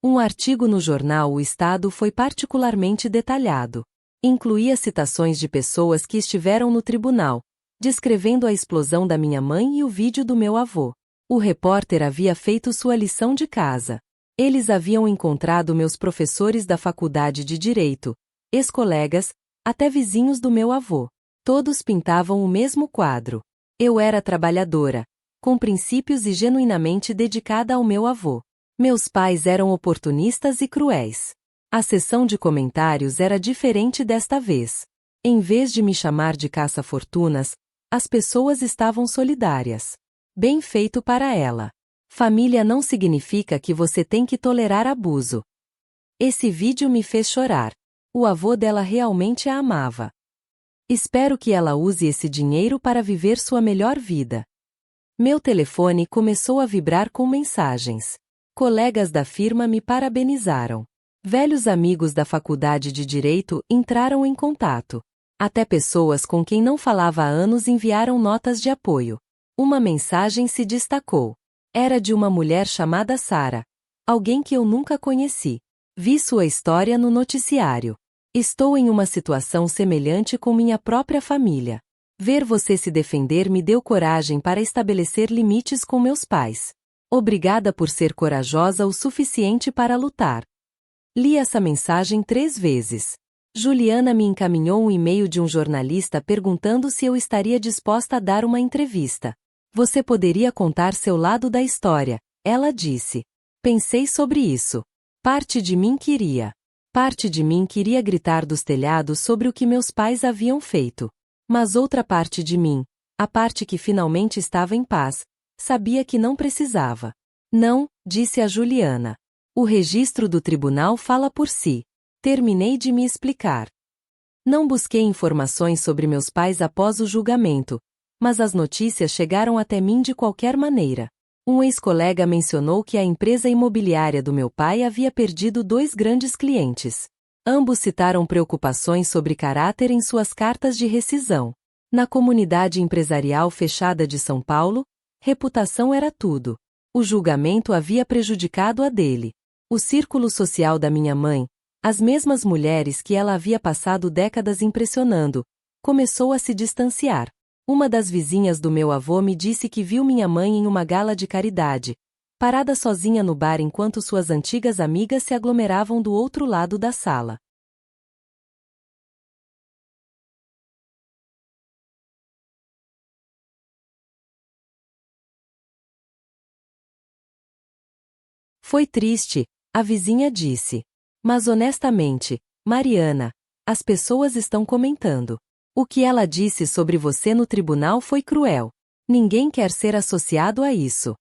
Um artigo no jornal O Estado foi particularmente detalhado. Incluía citações de pessoas que estiveram no tribunal, descrevendo a explosão da minha mãe e o vídeo do meu avô. O repórter havia feito sua lição de casa. Eles haviam encontrado meus professores da faculdade de Direito, ex-colegas, até vizinhos do meu avô. Todos pintavam o mesmo quadro. Eu era trabalhadora, com princípios e genuinamente dedicada ao meu avô. Meus pais eram oportunistas e cruéis. A seção de comentários era diferente desta vez. Em vez de me chamar de caça-fortunas, as pessoas estavam solidárias. Bem feito para ela. Família não significa que você tem que tolerar abuso. Esse vídeo me fez chorar. O avô dela realmente a amava. Espero que ela use esse dinheiro para viver sua melhor vida. Meu telefone começou a vibrar com mensagens. Colegas da firma me parabenizaram. Velhos amigos da faculdade de Direito entraram em contato. Até pessoas com quem não falava há anos enviaram notas de apoio. Uma mensagem se destacou. Era de uma mulher chamada Sara. Alguém que eu nunca conheci. Vi sua história no noticiário. Estou em uma situação semelhante com minha própria família. Ver você se defender me deu coragem para estabelecer limites com meus pais. Obrigada por ser corajosa o suficiente para lutar. Li essa mensagem 3 vezes. Juliana me encaminhou um e-mail de um jornalista perguntando se eu estaria disposta a dar uma entrevista. Você poderia contar seu lado da história, ela disse. Pensei sobre isso. Parte de mim queria gritar dos telhados sobre o que meus pais haviam feito. Mas outra parte de mim, a parte que finalmente estava em paz, sabia que não precisava. Não, disse a Juliana. O registro do tribunal fala por si. Terminei de me explicar. Não busquei informações sobre meus pais após o julgamento, mas as notícias chegaram até mim de qualquer maneira. Um ex-colega mencionou que a empresa imobiliária do meu pai havia perdido 2 grandes clientes. Ambos citaram preocupações sobre caráter em suas cartas de rescisão. Na comunidade empresarial fechada de São Paulo, reputação era tudo. O julgamento havia prejudicado a dele. O círculo social da minha mãe, as mesmas mulheres que ela havia passado décadas impressionando, começou a se distanciar. Uma das vizinhas do meu avô me disse que viu minha mãe em uma gala de caridade, parada sozinha no bar enquanto suas antigas amigas se aglomeravam do outro lado da sala. Foi triste, a vizinha disse. Mas honestamente, Mariana, as pessoas estão comentando. O que ela disse sobre você no tribunal foi cruel. Ninguém quer ser associado a isso.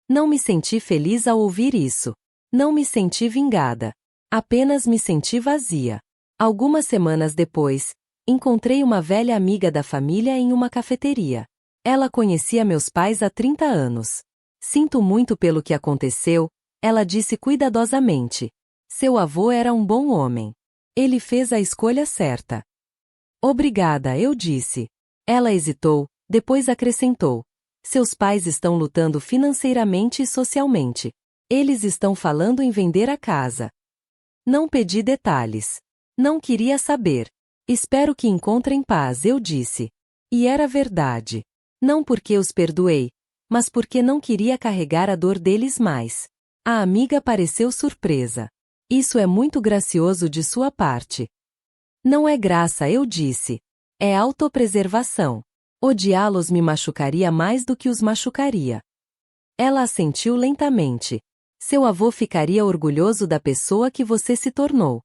Não me senti feliz ao ouvir isso. Não me senti vingada. Apenas me senti vazia. Algumas semanas depois, encontrei uma velha amiga da família em uma cafeteria. Ela conhecia meus pais há 30 anos. Sinto muito pelo que aconteceu, ela disse cuidadosamente. Seu avô era um bom homem. Ele fez a escolha certa. Obrigada, eu disse. Ela hesitou, depois acrescentou. Seus pais estão lutando financeiramente e socialmente. Eles estão falando em vender a casa. Não pedi detalhes. Não queria saber. Espero que encontrem paz, eu disse. E era verdade. Não porque os perdoei, mas porque não queria carregar a dor deles mais. A amiga pareceu surpresa. Isso é muito gracioso de sua parte. Não é graça, eu disse. É autopreservação. Odiá-los me machucaria mais do que os machucaria. Ela assentiu lentamente. Seu avô ficaria orgulhoso da pessoa que você se tornou.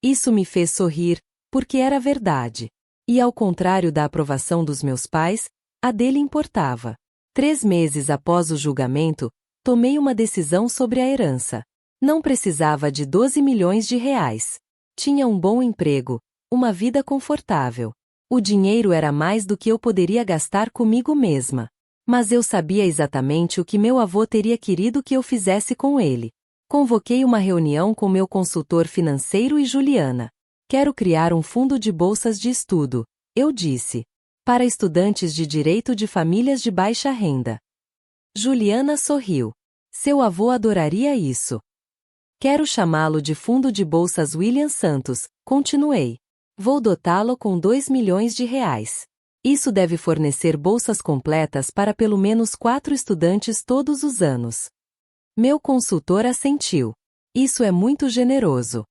Isso me fez sorrir, porque era verdade. E ao contrário da aprovação dos meus pais, a dele importava. 3 meses após o julgamento, tomei uma decisão sobre a herança. Não precisava de 12 milhões de reais. Tinha um bom emprego, uma vida confortável. O dinheiro era mais do que eu poderia gastar comigo mesma. Mas eu sabia exatamente o que meu avô teria querido que eu fizesse com ele. Convoquei uma reunião com meu consultor financeiro e Juliana. Quero criar um fundo de bolsas de estudo, eu disse. Para estudantes de direito de famílias de baixa renda. Juliana sorriu. Seu avô adoraria isso. Quero chamá-lo de Fundo de Bolsas William Santos, continuei. Vou dotá-lo com 2 milhões de reais. Isso deve fornecer bolsas completas para pelo menos 4 estudantes todos os anos. Meu consultor assentiu. Isso é muito generoso.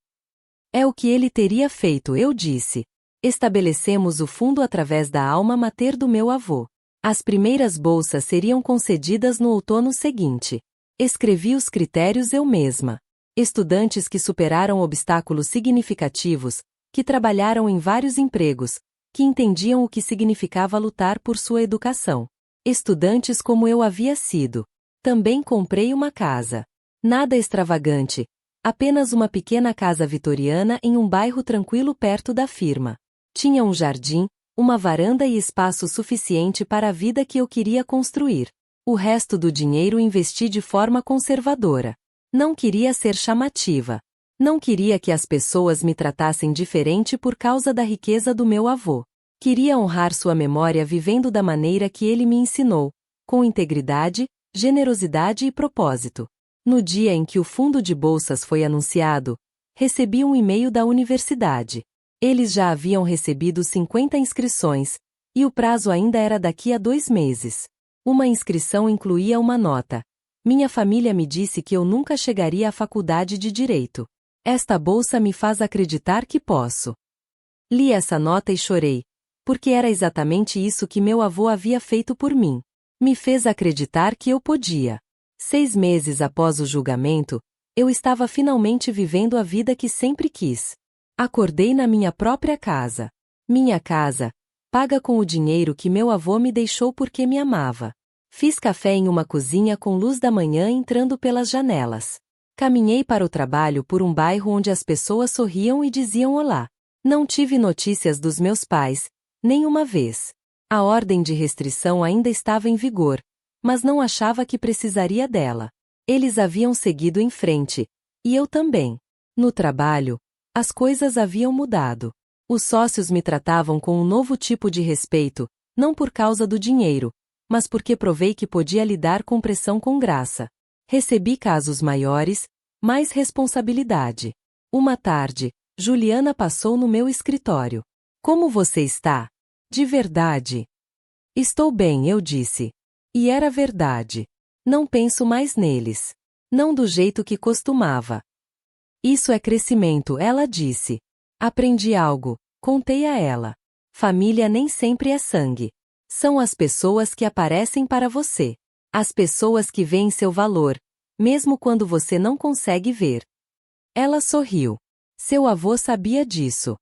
É o que ele teria feito, eu disse. Estabelecemos o fundo através da alma mater do meu avô. As primeiras bolsas seriam concedidas no outono seguinte. Escrevi os critérios eu mesma. Estudantes que superaram obstáculos significativos, que trabalharam em vários empregos, que entendiam o que significava lutar por sua educação. Estudantes como eu havia sido. Também comprei uma casa. Nada extravagante, apenas uma pequena casa vitoriana em um bairro tranquilo perto da firma. Tinha um jardim, uma varanda e espaço suficiente para a vida que eu queria construir. O resto do dinheiro investi de forma conservadora. Não queria ser chamativa. Não queria que as pessoas me tratassem diferente por causa da riqueza do meu avô. Queria honrar sua memória vivendo da maneira que ele me ensinou, com integridade, generosidade e propósito. No dia em que o fundo de bolsas foi anunciado, recebi um e-mail da universidade. Eles já haviam recebido 50 inscrições, e o prazo ainda era daqui a 2 meses. Uma inscrição incluía uma nota. Minha família me disse que eu nunca chegaria à faculdade de Direito. Esta bolsa me faz acreditar que posso. Li essa nota e chorei, porque era exatamente isso que meu avô havia feito por mim. Me fez acreditar que eu podia. 6 meses após o julgamento, eu estava finalmente vivendo a vida que sempre quis. Acordei na minha própria casa. Minha casa, paga com o dinheiro que meu avô me deixou porque me amava. Fiz café em uma cozinha com luz da manhã entrando pelas janelas. Caminhei para o trabalho por um bairro onde as pessoas sorriam e diziam olá. Não tive notícias dos meus pais, nem uma vez. A ordem de restrição ainda estava em vigor, mas não achava que precisaria dela. Eles haviam seguido em frente, e eu também. No trabalho, as coisas haviam mudado. Os sócios me tratavam com um novo tipo de respeito, não por causa do dinheiro, mas porque provei que podia lidar com pressão com graça. Recebi casos maiores, mais responsabilidade. Uma tarde, Juliana passou no meu escritório. Como você está? De verdade. Estou bem, eu disse. E era verdade. Não penso mais neles. Não do jeito que costumava. Isso é crescimento, ela disse. Aprendi algo, contei a ela. Família nem sempre é sangue. São as pessoas que aparecem para você. As pessoas que veem seu valor, mesmo quando você não consegue ver. Ela sorriu. Seu avô sabia disso.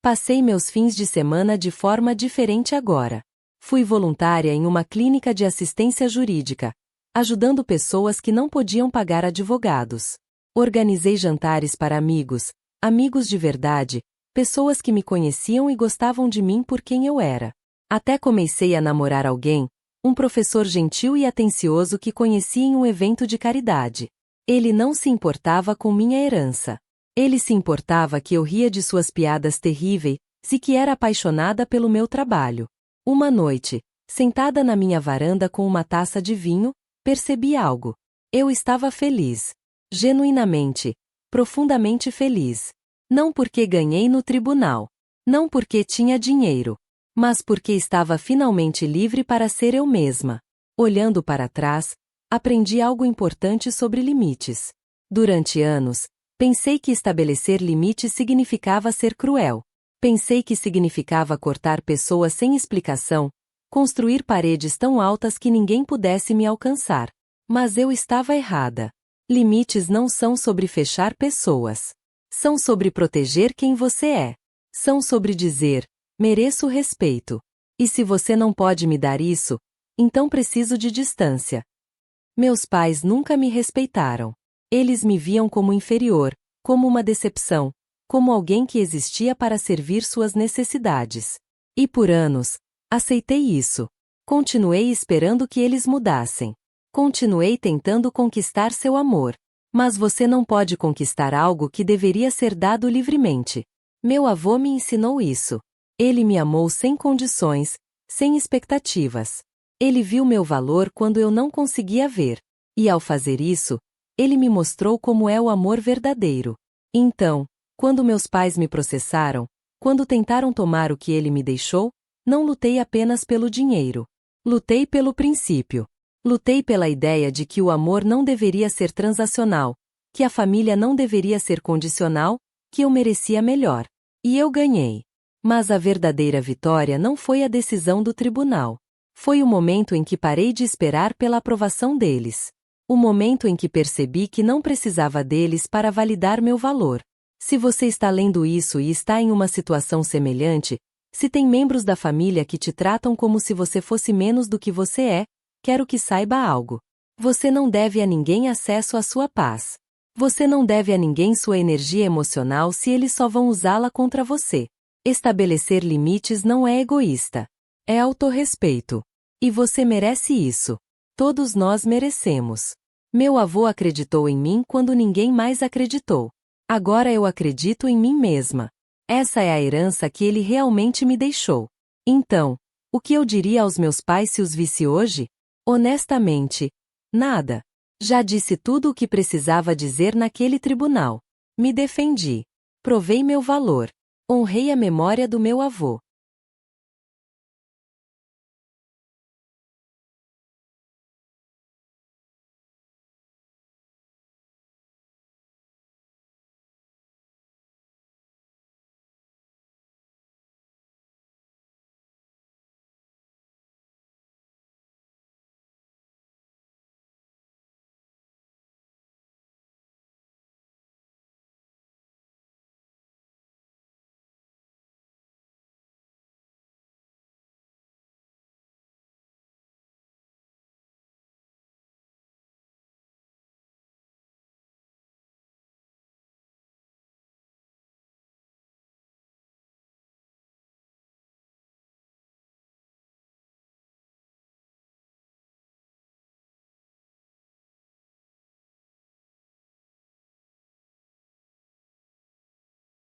Passei meus fins de semana de forma diferente agora. Fui voluntária em uma clínica de assistência jurídica, ajudando pessoas que não podiam pagar advogados. Organizei jantares para amigos, amigos de verdade, pessoas que me conheciam e gostavam de mim por quem eu era. Até comecei a namorar alguém, um professor gentil e atencioso que conheci em um evento de caridade. Ele não se importava com minha herança. Ele se importava que eu ria de suas piadas terríveis e que era apaixonada pelo meu trabalho. Uma noite, sentada na minha varanda com uma taça de vinho, percebi algo. Eu estava feliz. Genuinamente, profundamente feliz. Não porque ganhei no tribunal. Não porque tinha dinheiro. Mas porque estava finalmente livre para ser eu mesma. Olhando para trás, aprendi algo importante sobre limites. Durante anos, pensei que estabelecer limites significava ser cruel. Pensei que significava cortar pessoas sem explicação, construir paredes tão altas que ninguém pudesse me alcançar. Mas eu estava errada. Limites não são sobre fechar pessoas. São sobre proteger quem você é. São sobre dizer, mereço respeito. E se você não pode me dar isso, então preciso de distância. Meus pais nunca me respeitaram. Eles me viam como inferior, como uma decepção, como alguém que existia para servir suas necessidades. E por anos, aceitei isso. Continuei esperando que eles mudassem. Continuei tentando conquistar seu amor. Mas você não pode conquistar algo que deveria ser dado livremente. Meu avô me ensinou isso. Ele me amou sem condições, sem expectativas. Ele viu meu valor quando eu não conseguia ver. E ao fazer isso, ele me mostrou como é o amor verdadeiro. Então, quando meus pais me processaram, quando tentaram tomar o que ele me deixou, não lutei apenas pelo dinheiro. Lutei pelo princípio. Lutei pela ideia de que o amor não deveria ser transacional, que a família não deveria ser condicional, que eu merecia melhor. E eu ganhei. Mas a verdadeira vitória não foi a decisão do tribunal. Foi o momento em que parei de esperar pela aprovação deles. O momento em que percebi que não precisava deles para validar meu valor. Se você está lendo isso e está em uma situação semelhante, se tem membros da família que te tratam como se você fosse menos do que você é, quero que saiba algo. Você não deve a ninguém acesso à sua paz. Você não deve a ninguém sua energia emocional se eles só vão usá-la contra você. Estabelecer limites não é egoísta. É autorrespeito. E você merece isso. Todos nós merecemos. Meu avô acreditou em mim quando ninguém mais acreditou. Agora eu acredito em mim mesma. Essa é a herança que ele realmente me deixou. Então, o que eu diria aos meus pais se os visse hoje? Honestamente, nada. Já disse tudo o que precisava dizer naquele tribunal. Me defendi. Provei meu valor. Honrei a memória do meu avô.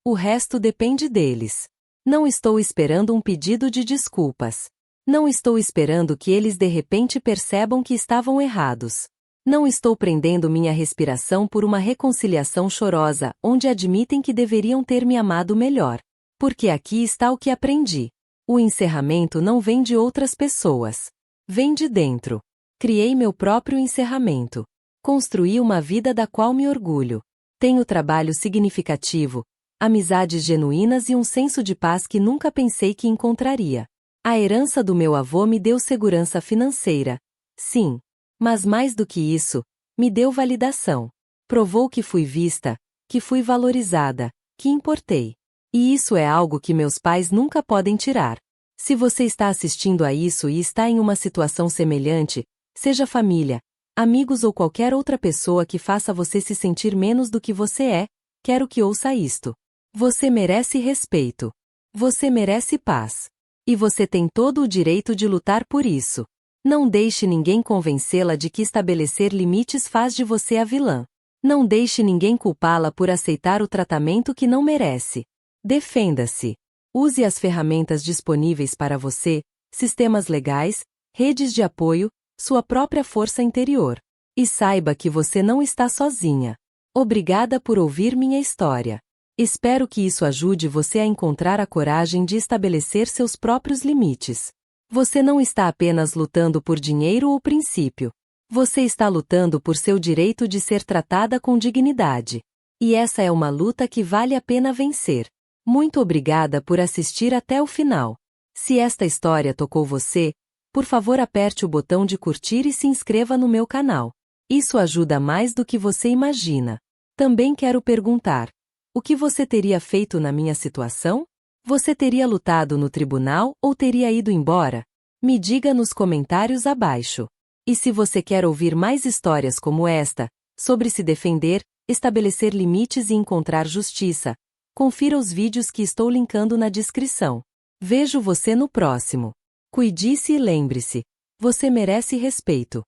O resto depende deles. Não estou esperando um pedido de desculpas. Não estou esperando que eles de repente percebam que estavam errados. Não estou prendendo minha respiração por uma reconciliação chorosa, onde admitem que deveriam ter me amado melhor. Porque aqui está o que aprendi. O encerramento não vem de outras pessoas. Vem de dentro. Criei meu próprio encerramento. Construí uma vida da qual me orgulho. Tenho trabalho significativo, amizades genuínas e um senso de paz que nunca pensei que encontraria. A herança do meu avô me deu segurança financeira. Sim. Mas mais do que isso, me deu validação. Provou que fui vista, que fui valorizada, que importei. E isso é algo que meus pais nunca podem tirar. Se você está assistindo a isso e está em uma situação semelhante, seja família, amigos ou qualquer outra pessoa que faça você se sentir menos do que você é, quero que ouça isto. Você merece respeito. Você merece paz. E você tem todo o direito de lutar por isso. Não deixe ninguém convencê-la de que estabelecer limites faz de você a vilã. Não deixe ninguém culpá-la por aceitar o tratamento que não merece. Defenda-se. Use as ferramentas disponíveis para você, sistemas legais, redes de apoio, sua própria força interior. E saiba que você não está sozinha. Obrigada por ouvir minha história. Espero que isso ajude você a encontrar a coragem de estabelecer seus próprios limites. Você não está apenas lutando por dinheiro ou princípio. Você está lutando por seu direito de ser tratada com dignidade. E essa é uma luta que vale a pena vencer. Muito obrigada por assistir até o final. Se esta história tocou você, por favor aperte o botão de curtir e se inscreva no meu canal. Isso ajuda mais do que você imagina. Também quero perguntar: o que você teria feito na minha situação? Você teria lutado no tribunal ou teria ido embora? Me diga nos comentários abaixo. E se você quer ouvir mais histórias como esta, sobre se defender, estabelecer limites e encontrar justiça, confira os vídeos que estou linkando na descrição. Vejo você no próximo. Cuide-se e lembre-se: você merece respeito.